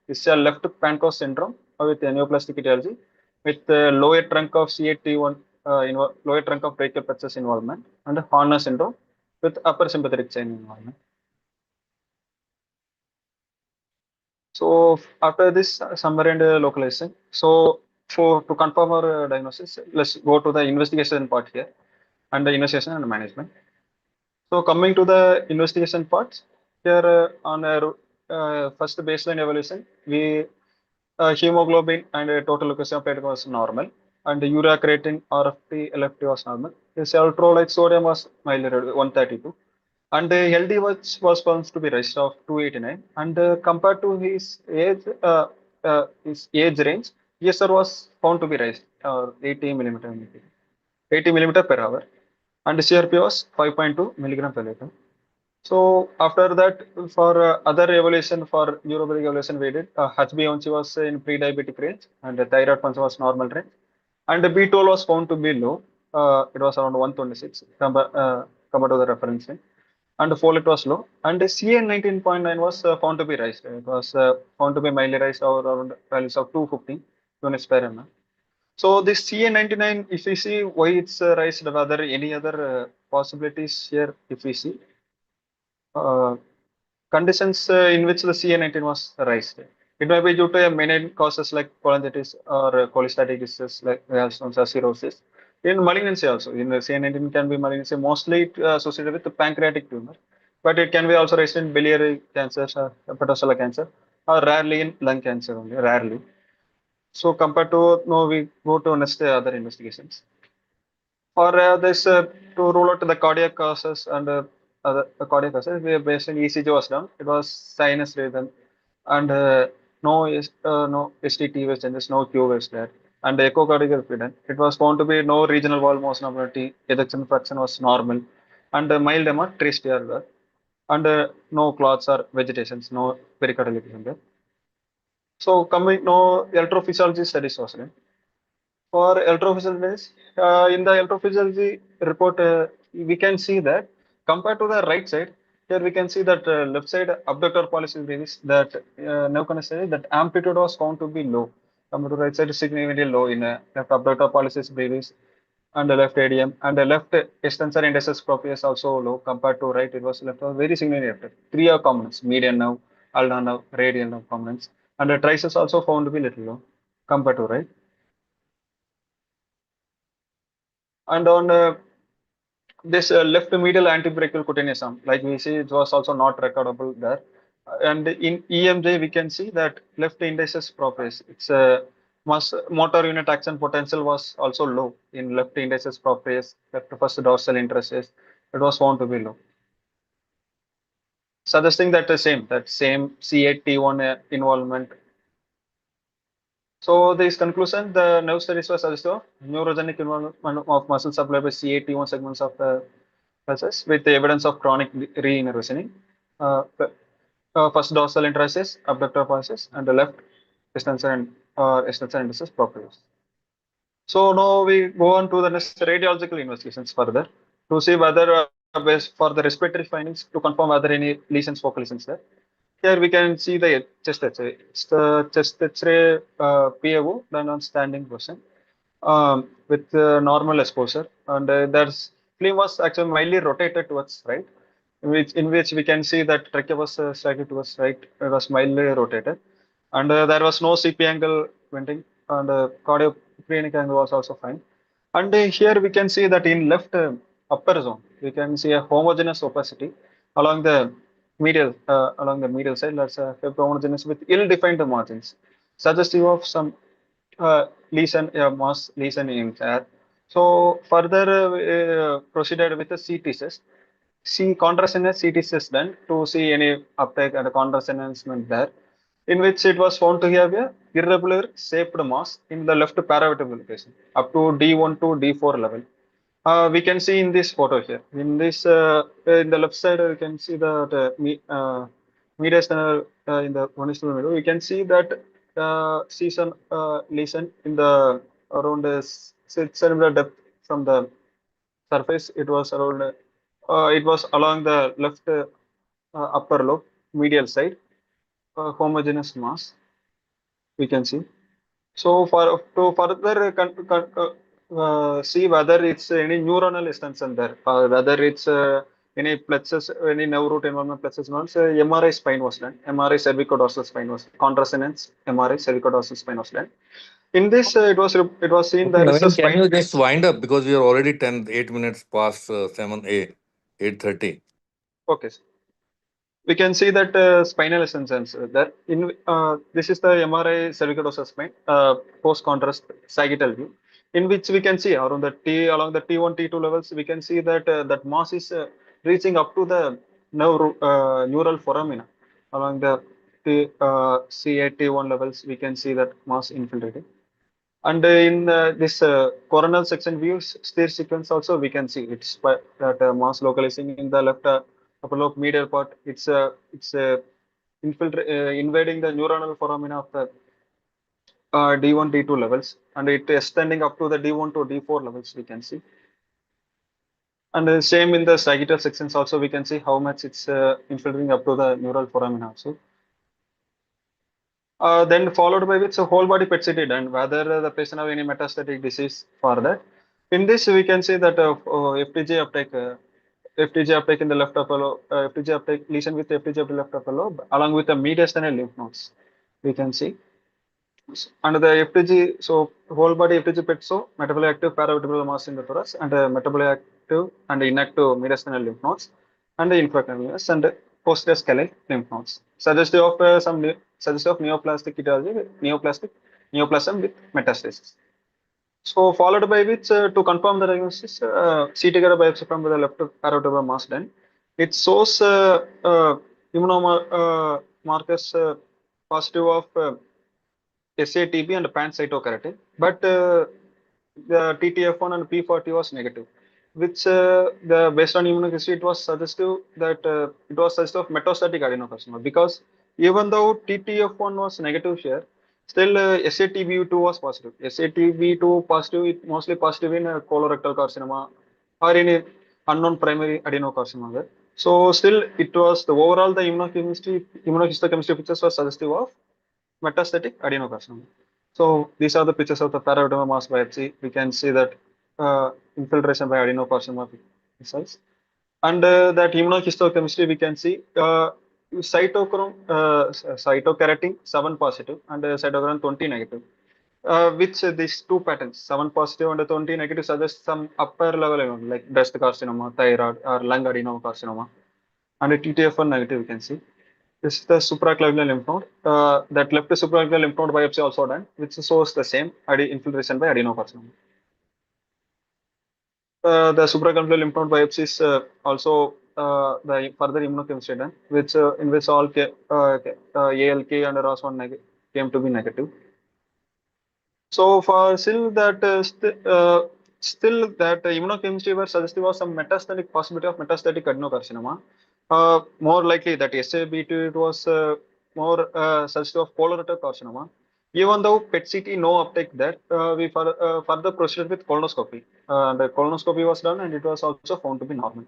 Speaker 1: is a left Pancoast syndrome with neoplastic etiology with lower trunk of CAT1, lower trunk of brachial plexus involvement, and Horner syndrome with upper sympathetic chain involvement. So after this summary and localization, so to confirm our diagnosis, let's go to the investigation part here, and the investigation and management. So coming to the investigation part, here on a first baseline evaluation, we hemoglobin and total leukocyte of platelet was normal, and urea creatine, RFT, LFT was normal. His electrolyte sodium was mildly 132, and the LD was found to be raised of 289, and compared to his age range, ESR was found to be raised 80 millimeter per hour, and CRP was 5.2 milligram per liter. So after that, for other evaluation for neurologic evaluation, we did HbA1c was in pre-diabetic range, and the thyroid function was normal range, and the B12 was found to be low. It was around 126 compared to the reference range, and the folate was low, and the CA 19.9 was found to be raised. It was found to be mildly raised or around values of 250 units per ml. So this CA99, if we see why it's raised, whether any other possibilities here, if we see uh, conditions in which the CA19 was raised. It may be due to a main causes like cholangitis or cholestatic disease like cirrhosis. In malignancy also, in the CA19 can be malignancy, mostly associated with the pancreatic tumor, but it can be also raised in biliary cancer, hepatocellular cancer, or rarely in lung cancer only, rarely. So compared to, no, we go to next other investigations. For this to rule out the cardiac causes and other cardiac causes, we based on ECG was done. It was sinus rhythm, and no STT was changes, no Q was there, and the echocardiogram done. It was found to be no regional wall motion abnormality, ejection fraction was normal, and mild edema traced here, and no clots or vegetations, no pericardial lesion there. So coming now, electrophysiology studies was done. For electrophysiology, in the electrophysiology report, we can see that compared to the right side, here we can see that left side abductor pollicis brevis, that nerve conduction, that amplitude was found to be low. Compared to right side, significantly low in left abductor pollicis brevis and the left ADM, and the left extensor indices proprius also low compared to right. It was left was very significant. Three are components: median nerve, ulnar nerve, radial nerve components, and the triceps also found to be little low compared to right. And on this left medial antebrachial cutaneous arm, like we see, it was also not recordable there. And in EMJ, we can see that left indices proprius. It's a motor unit action potential was also low in left indices proprius, left first dorsal interface. It was found to be low, suggesting that that same C8T1 involvement. So this conclusion, the nerve studies were suggestive of neurogenic involvement of muscle supply by C8T1 segments of the pulses with the evidence of chronic reinnervation. First dorsal interface, abductor pulses, and the left extensor and extensor indices proprius. So now we go on to the next radiological investigations further to see whether based for the respiratory findings to confirm whether any lesions, focal lesions there. Here we can see the chest X-ray. It's the chest X-ray PAO done on standing position with normal exposure, and there's film was actually mildly rotated towards right, in which we can see that trachea was slightly towards right. It was mildly rotated, and there was no CP angle bending, and cardiophrenic angle was also fine. And here we can see that in left upper zone, we can see a homogeneous opacity along the medial side. That's a homogeneous with ill-defined margins, suggestive of some lesion, mass lesion in hair. So further proceeded with the CT test. See contrast CT test done to see any uptake and contrast enhancement there, in which it was found to have a irregular shaped mass in the left paravertebral location up to D1 to D4 level. We can see in this photo here. In this, in the left side, we can see that mediastinal in the one is to middle. We can see that season lesion in the around 6 centimeter depth from the surface. It was around. It was along the left upper lobe, medial side, homogeneous mass. We can see. So for to further see whether it's any neuronal extension there, whether it's any plexus, any nerve root involvement plexus neurons, MRI spine was done. MRI cervicodorsal spine was contrascendence. MRI cervicodorsal spine was done. In this, it was seen there is a
Speaker 4: Naveen, can
Speaker 1: spine.
Speaker 4: you just wind up because we are already 8 minutes past 7 a 8:30.
Speaker 1: Okay. We can see that spinal extensions there. In this is the MRI cervicodorsal spine post contrast sagittal view, in which we can see around the T along the T1 T2 levels. We can see that that mass is reaching up to the neural foramina along the C8 T1 levels. We can see that mass infiltrating. And in this coronal section views state sequence also we can see that mass localizing in the left upper lobe medial part. It's invading the neuronal foramina of the D1 D2 levels, and it extending up to the D1 to D4 levels we can see. And same in the sagittal sections also we can see how much it's infiltrating up to the neural foramina also. Then followed by which a whole body PET CT done, whether the patient have any metastatic disease for that. In this, we can see that FTG uptake in the left upper lobe, FTG uptake lesion with FTG upper left upper lobe, along with the mediastinal lymph nodes. We can see under the FTG, so whole body FTG PET, so metabolically active paravertebral mass in the thorax, and metabolically active and inactive mediastinal lymph nodes, and the infracranial and posterior scalene lymph nodes, suggestive of suggestive of neoplastic etiology, neoplasm with metastasis. So followed by which to confirm the diagnosis, CT biopsy from the left paravertebral mass done. It shows immunomarkers positive of SATB and pancytokeratin, but the TTF1 and P40 was negative, which the based on immunohistory it was suggestive that it was suggestive of metastatic adenocarcinoma, because even though TTF1 was negative here, still SATB2 was positive. SATB2 positive, it mostly positive in colorectal carcinoma or in unknown primary adenocarcinoma there. So still it was the overall the immunohistochemistry pictures were suggestive of metastatic adenocarcinoma. So these are the pictures of the paradermal mass biopsy. We can see that infiltration by adenocarcinoma cells. And that immunohistochemistry, we can see cytokeratin 7 positive and cytokeratin 20 negative. Which these two patterns, 7 positive and 20 negative, suggest some upper level like breast carcinoma, thyroid, or lung adenocarcinoma. And a TTF1 negative, we can see. This is the supraclavicular lymph node. That left supraclavicular lymph node biopsy also done, which shows the same infiltration by adenocarcinoma. The supraclavicular lymph node biopsies also the further immunochemistry done, which in which all ALK and ROS1 came to be negative. So for still that immunochemistry were suggestive of some metastatic possibility of metastatic adenocarcinoma. More likely that SAB2 it was more suggestive of colorectal carcinoma. Even though PET-CT no uptake there, we further proceeded with colonoscopy. The colonoscopy was done and it was also found to be normal.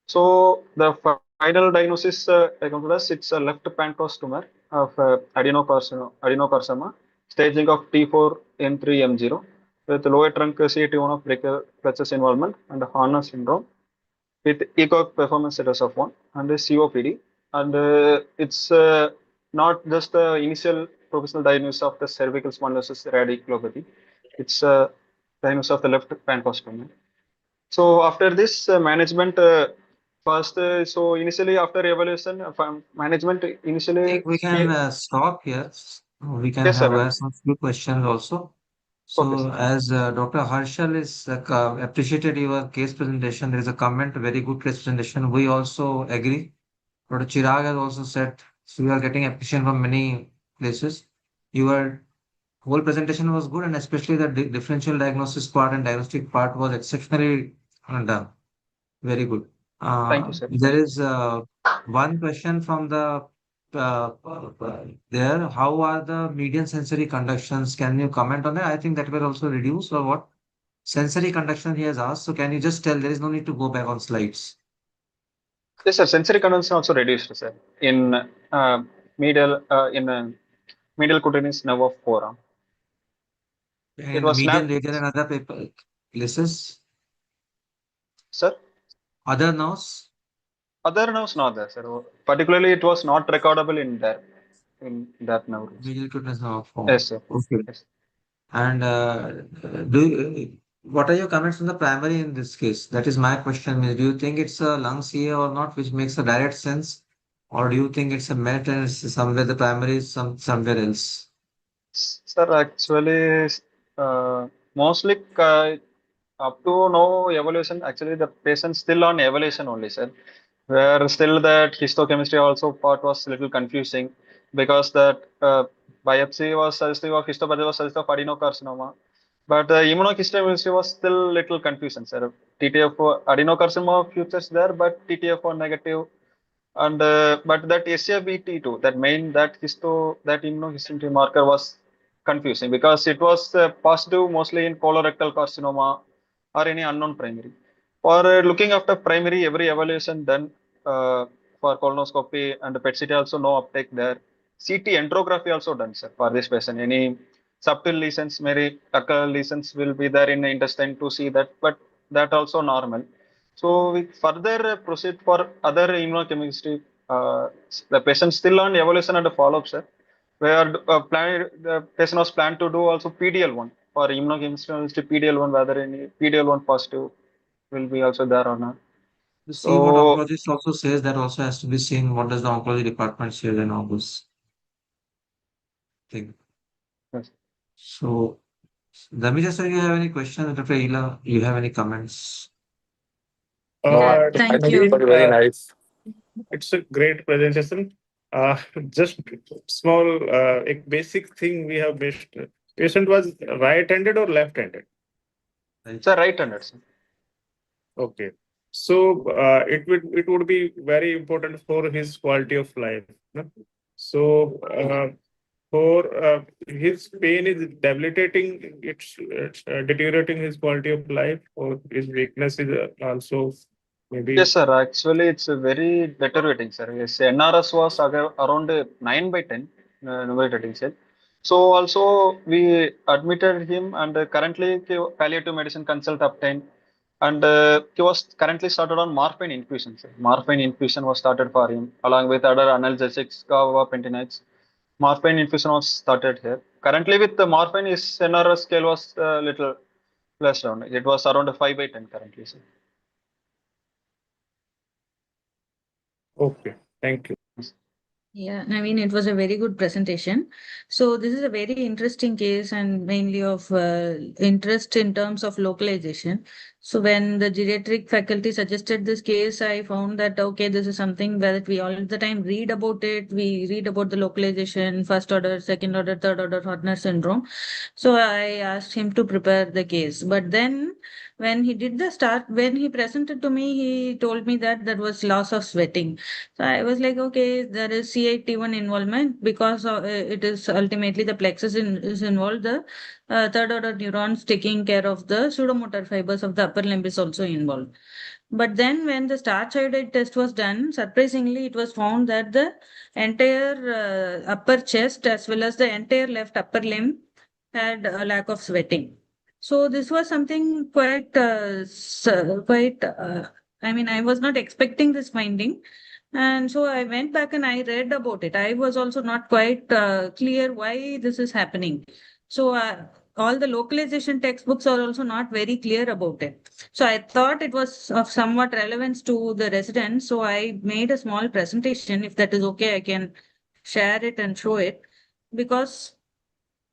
Speaker 1: So the final diagnosis it's a left pancreas tumor of adenocarcinoma, staging of T4N3M0 with lower trunk CAT1 of plexus involvement and Horner syndrome with ECOG performance status of 1 and COPD. And it's not just the initial professional diagnosis of the cervical spondylosis radiculopathy. It's diagnosis of the left pancreas tumor. So after this management, first, so initially after evaluation, management
Speaker 5: I
Speaker 1: initially.
Speaker 5: think we can stop here. We can
Speaker 1: Yes,
Speaker 5: have
Speaker 1: sir.
Speaker 5: some few questions also.
Speaker 1: Okay,
Speaker 5: So
Speaker 1: sir.
Speaker 5: as Dr. Harshal is appreciated your case presentation, there is a comment, very good case presentation. We also agree. Dr. Chirag has also said, so we are getting appreciation from many places. Your whole presentation was good, and especially the differential diagnosis part and diagnostic part was exceptionally done. Very good.
Speaker 1: Thank you, sir.
Speaker 5: There is one question from the there. How are the median sensory conductions? Can you comment on that? I think that were also reduced or what? Sensory conduction he has asked. So can you just tell there is no need to go back on slides.
Speaker 1: Yes, sir. Sensory conduction also reduced, sir, in medial cutaneous nerve of forearm. It
Speaker 5: And
Speaker 1: was
Speaker 5: median,
Speaker 1: snapped,
Speaker 5: radial, and other paper places.
Speaker 1: sir.
Speaker 5: Other nerves.
Speaker 1: Other nerves not there, sir. Particularly, it was not recordable in there in that nerve.
Speaker 5: Medial cuteness nerve form.
Speaker 1: Yes, sir.
Speaker 5: Okay.
Speaker 1: Yes.
Speaker 5: And what are your comments on the primary in this case? That is my question. Do you think it's a lung CA or not, which makes a direct sense? Or do you think it's a met and it's somewhere the primary is somewhere else?
Speaker 1: Sir, actually, mostly up to no evaluation. Actually, the patient still on evaluation only, sir. Where still that histochemistry also part was little confusing because that biopsy was suggestive of histopathology was suggestive of adenocarcinoma, but immunohistochemistry was still little confusion, sir. TTF adenocarcinoma features there, but TTF1 negative. And but that SABT2, that main that immunohistochemistry marker was confusing because it was positive mostly in colorectal carcinoma or any unknown primary. For looking after primary, every evaluation done for colonoscopy and PET-CT also no uptake there. CT enterography also done, sir, for this patient. Any subtle lesions, maybe occur lesions will be there in the intestine to see that, but that also normal. So we further proceed for other immunochemistry. The patient still on evaluation and follow-up, sir. Where the patient was planned to do also PDL1 for immunochemistry PDL1, whether any PDL1 positive will be also there or not.
Speaker 5: To see what
Speaker 1: So
Speaker 5: oncologist also says, that also has to be seen. What does the oncology department say and all this thing.
Speaker 1: yes.
Speaker 5: So, Dhamija sir, you have any questions? Dr. Ila, you have any comments?
Speaker 4: No, I
Speaker 2: Thank
Speaker 4: think
Speaker 2: you.
Speaker 4: it was very nice.
Speaker 3: It's a great presentation. Just small, a basic thing we have missed. Patient was right-handed or left-handed?
Speaker 1: It's a right-handed, sir.
Speaker 3: Okay. So it would be very important for his quality of life. No? So for his pain is debilitating, it's deteriorating his quality of life, or his weakness is also maybe.
Speaker 1: Yes, sir. Actually, it's very deteriorating, sir. Yes, NRS was around 9 by 10, numeric rating scale. So also we admitted him, and currently palliative medicine consult obtained, and he was currently started on morphine infusion, sir. Morphine infusion was started for him along with other analgesics, gabapentinoids. Morphine infusion was started here. Currently with the morphine, his NRS scale was little less down. It was around 5 by 10 currently, sir.
Speaker 3: Okay, thank you.
Speaker 2: Yeah, I mean, it was a very good presentation. So this is a very interesting case and mainly of interest in terms of localization. So when the geriatric faculty suggested this case, I found that, okay, this is something that we all the time read about it. We read about the localization, first order, second order, third order Horner syndrome. So I asked him to prepare the case. But then when he did the start, when he presented to me, he told me that there was loss of sweating. So I was like, okay, there is C8T1 involvement because it is ultimately the plexus is involved. The third order neurons taking care of the pseudomotor fibers of the upper limb is also involved. But then when the starch iodide test was done, surprisingly, it was found that the entire upper chest as well as the entire left upper limb had a lack of sweating. So this was something I mean, I was not expecting this finding. And so I went back and I read about it. I was also not quite clear why this is happening. So all the localization textbooks are also not very clear about it. So I thought it was of somewhat relevance to the residents. So I made a small presentation. If that is okay, I can share it and show it because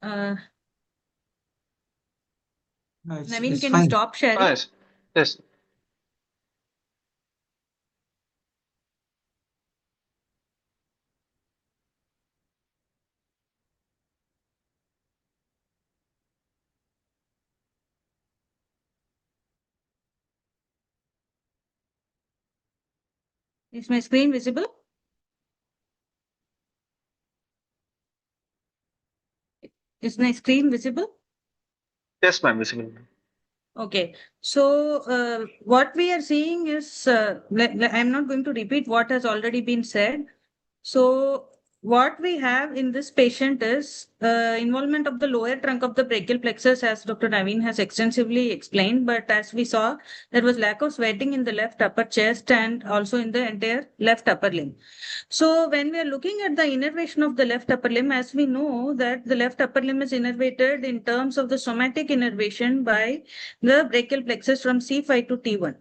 Speaker 2: uh,
Speaker 5: No,
Speaker 2: Naveen,
Speaker 5: it's
Speaker 2: can you
Speaker 5: fine.
Speaker 2: stop sharing?
Speaker 1: Yes, yes.
Speaker 2: Is my screen visible? Is my screen visible?
Speaker 1: Yes, ma'am, visible.
Speaker 2: Okay, so what we are seeing is, I'm not going to repeat what has already been said. So what we have in this patient is involvement of the lower trunk of the brachial plexus, as Dr. Naveen has extensively explained. But as we saw, there was lack of sweating in the left upper chest and also in the entire left upper limb. So when we are looking at the innervation of the left upper limb, as we know that the left upper limb is innervated in terms of the somatic innervation by the brachial plexus from C5 to T1.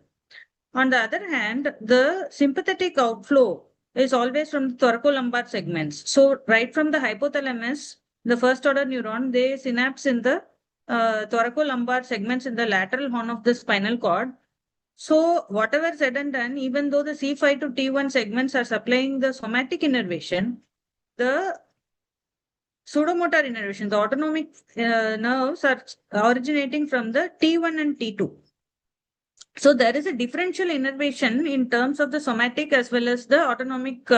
Speaker 2: On the other hand, the sympathetic outflow is always from the thoracolumbar segments. So right from the hypothalamus, the first order neuron, they synapse in the thoracolumbar segments in the lateral horn of the spinal cord. So whatever said and done, even though the C5 to T1 segments are supplying the somatic innervation, the pseudomotor innervation, the autonomic nerves are originating from the T1 and T2. So there is a differential innervation in terms of the somatic as well as the autonomic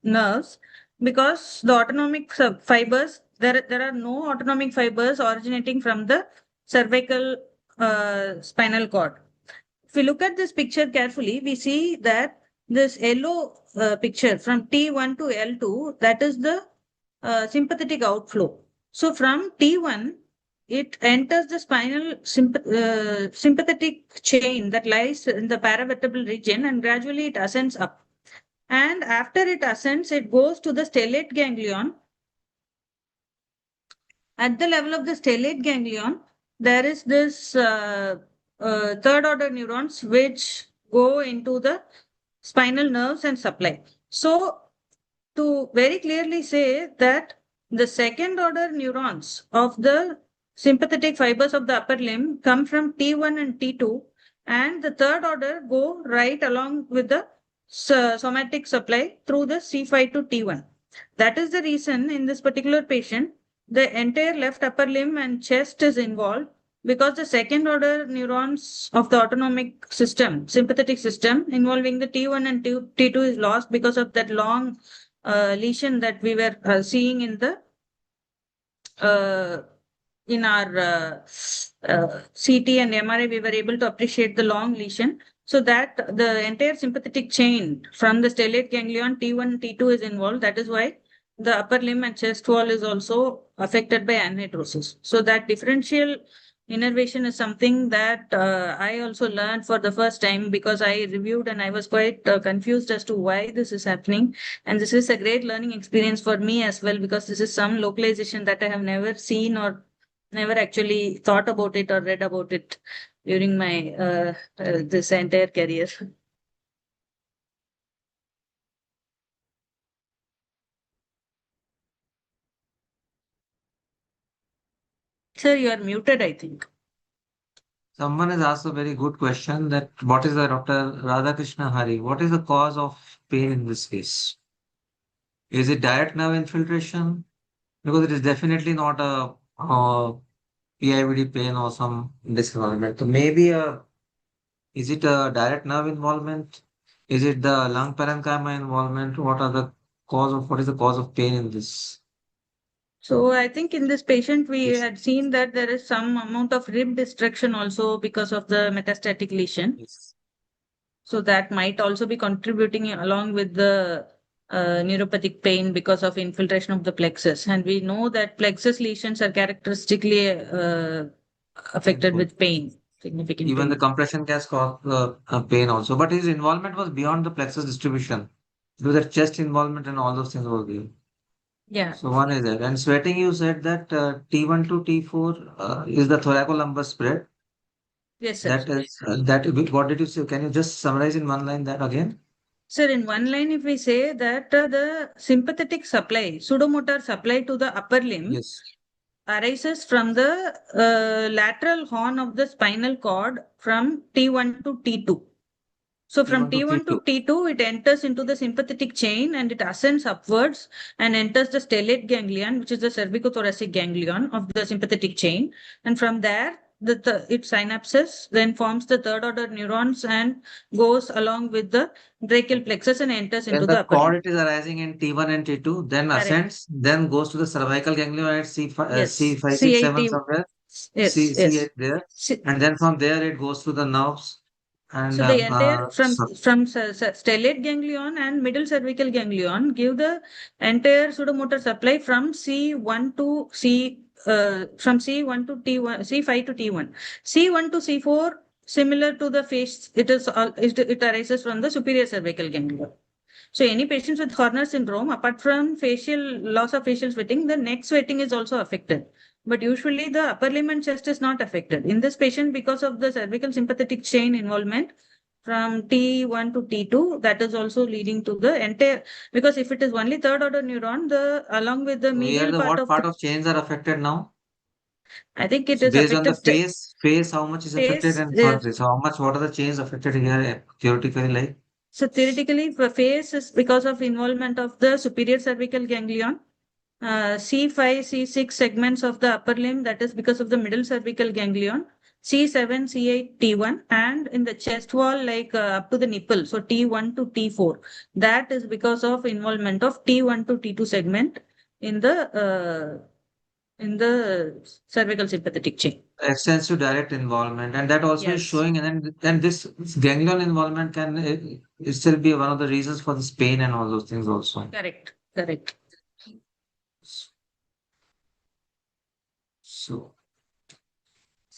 Speaker 2: nerves, because the autonomic fibers, there are no autonomic fibers originating from the cervical spinal cord. If we look at this picture carefully, we see that this yellow picture from T1 to L2, that is the sympathetic outflow. So from T1, it enters the spinal sympathetic chain that lies in the paravertebral region and gradually it ascends up. And after it ascends, it goes to the stellate ganglion. At the level of the stellate ganglion, there is this third order neurons which go into the spinal nerves and supply. So to very clearly say that the second order neurons of the sympathetic fibers of the upper limb come from T1 and T2, and the third order go right along with the somatic supply through the C5 to T1. That is the reason in this particular patient, the entire left upper limb and chest is involved because the second order neurons of the autonomic system, sympathetic system involving the T1 and T2 is lost because of that long lesion that we were seeing in the in our CT and MRI, we were able to appreciate the long lesion. So that the entire sympathetic chain from the stellate ganglion T1, T2 is involved. That is why the upper limb and chest wall is also affected by anhidrosis. So that differential innervation is something that I also learned for the first time, because I reviewed and I was quite confused as to why this is happening. And this is a great learning experience for me as well, because this is some localization that I have never seen or never actually thought about it or read about it during my this entire career. Sir, you are muted, I think.
Speaker 5: Someone has asked a very good question, that what is the Dr. Radhakrishna Hari? What is the cause of pain in this case? Is it direct nerve infiltration? Because it is definitely not a PIVD pain or some disinvolvement. So maybe is it a direct nerve involvement? Is it the lung parenchyma involvement? What is the cause of pain in this?
Speaker 2: So I think in this patient, we
Speaker 5: Yes.
Speaker 2: had seen that there is some amount of rib destruction also because of the metastatic lesion.
Speaker 5: Yes.
Speaker 2: So that might also be contributing along with the neuropathic pain because of infiltration of the plexus. And we know that plexus lesions are characteristically affected with pain, significant
Speaker 5: Even the
Speaker 2: pain.
Speaker 5: compression can cause pain also. But his involvement was beyond the plexus distribution. It was the chest involvement and all those things were there.
Speaker 2: Yeah.
Speaker 5: So one is that. And sweating, you said that T1 to T4 is the thoracolumbar spread.
Speaker 2: Yes, sir.
Speaker 5: That is, what did you say? Can you just summarize in one line that again?
Speaker 2: Sir, in one line, if we say that the sympathetic supply, pseudomotor supply to the upper limb
Speaker 5: Yes.
Speaker 2: arises from the lateral horn of the spinal cord from T1 to T2. So from
Speaker 5: T1 to
Speaker 2: T1 to T2, it enters into the sympathetic chain and it ascends upwards and enters the stellate ganglion, which is the cervicothoracic ganglion of the sympathetic chain. And from there, it synapses, then forms the third order neurons and goes along with the brachial plexus and enters
Speaker 5: When
Speaker 2: into the
Speaker 5: the
Speaker 2: upper limb.
Speaker 5: cord it is arising in T1 and T2, then
Speaker 2: Correct.
Speaker 5: ascends, then goes to the cervical ganglion at
Speaker 2: Yes.
Speaker 5: C5, 6, 7
Speaker 2: C8,
Speaker 5: somewhere,
Speaker 2: yes,
Speaker 5: C8
Speaker 2: yes.
Speaker 5: there, and then from there it goes to the nerves. And
Speaker 2: So the entire from stellate ganglion and middle cervical ganglion give the entire pseudomotor supply from C1 to from C1 to T1, C5 to T1. C1 to C4, similar to the face, it arises from the superior cervical ganglion. So any patients with Horner syndrome, apart from loss of facial sweating, the neck sweating is also affected. But usually the upper limb and chest is not affected. In this patient, because of the cervical sympathetic chain involvement from T1 to T2, that is also leading to the entire, because if it is only third order neuron, along with the medial part
Speaker 5: what
Speaker 2: of
Speaker 5: part of chains are affected now?
Speaker 2: I think it
Speaker 5: So
Speaker 2: is
Speaker 5: based on the
Speaker 2: affected.
Speaker 5: face, how much is affected,
Speaker 2: Face,
Speaker 5: and for this, how much, what are the chains affected here theoretically like?
Speaker 2: so theoretically, the face is because of involvement of the superior cervical ganglion. C5, C6 segments of the upper limb, that is because of the middle cervical ganglion. C7, C8, T1, and in the chest wall, like up to the nipple, so T1 to T4. That is because of involvement of T1 to T2 segment in the cervical sympathetic chain.
Speaker 5: Extensive direct involvement, and that also is
Speaker 2: Yes.
Speaker 5: showing, and then this ganglion involvement can it still be one of the reasons for this pain and all those things also.
Speaker 2: Correct. Correct.
Speaker 5: So,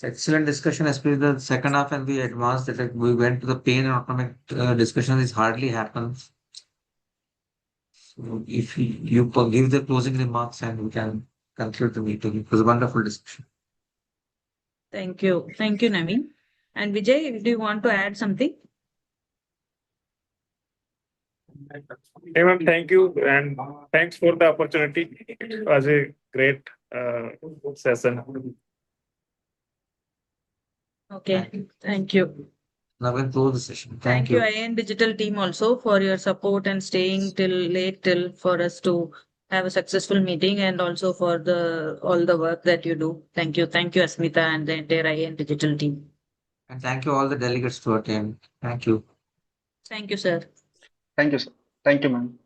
Speaker 5: excellent discussion, especially the second half, and we advanced that, like, we went to the pain and autonomic discussion. This hardly happens. So if you give the closing remarks and we can conclude the meeting. It was a wonderful discussion.
Speaker 2: Thank you. Thank you, Naveen. And Vijay, do you want to add something?
Speaker 3: Hey, ma'am, thank you and thanks for the opportunity. It was a great session.
Speaker 2: Okay. Thank you.
Speaker 5: Now we'll close the session.
Speaker 2: Thank you, IN Digital team also for your support and staying till for us to have a successful meeting, and also for all the work that you do. Thank you. Thank you, Asmita and the entire IN Digital team.
Speaker 5: And thank you all the delegates to attend. Thank you.
Speaker 2: Thank you, sir.
Speaker 1: Thank you, sir. Thank you, ma'am.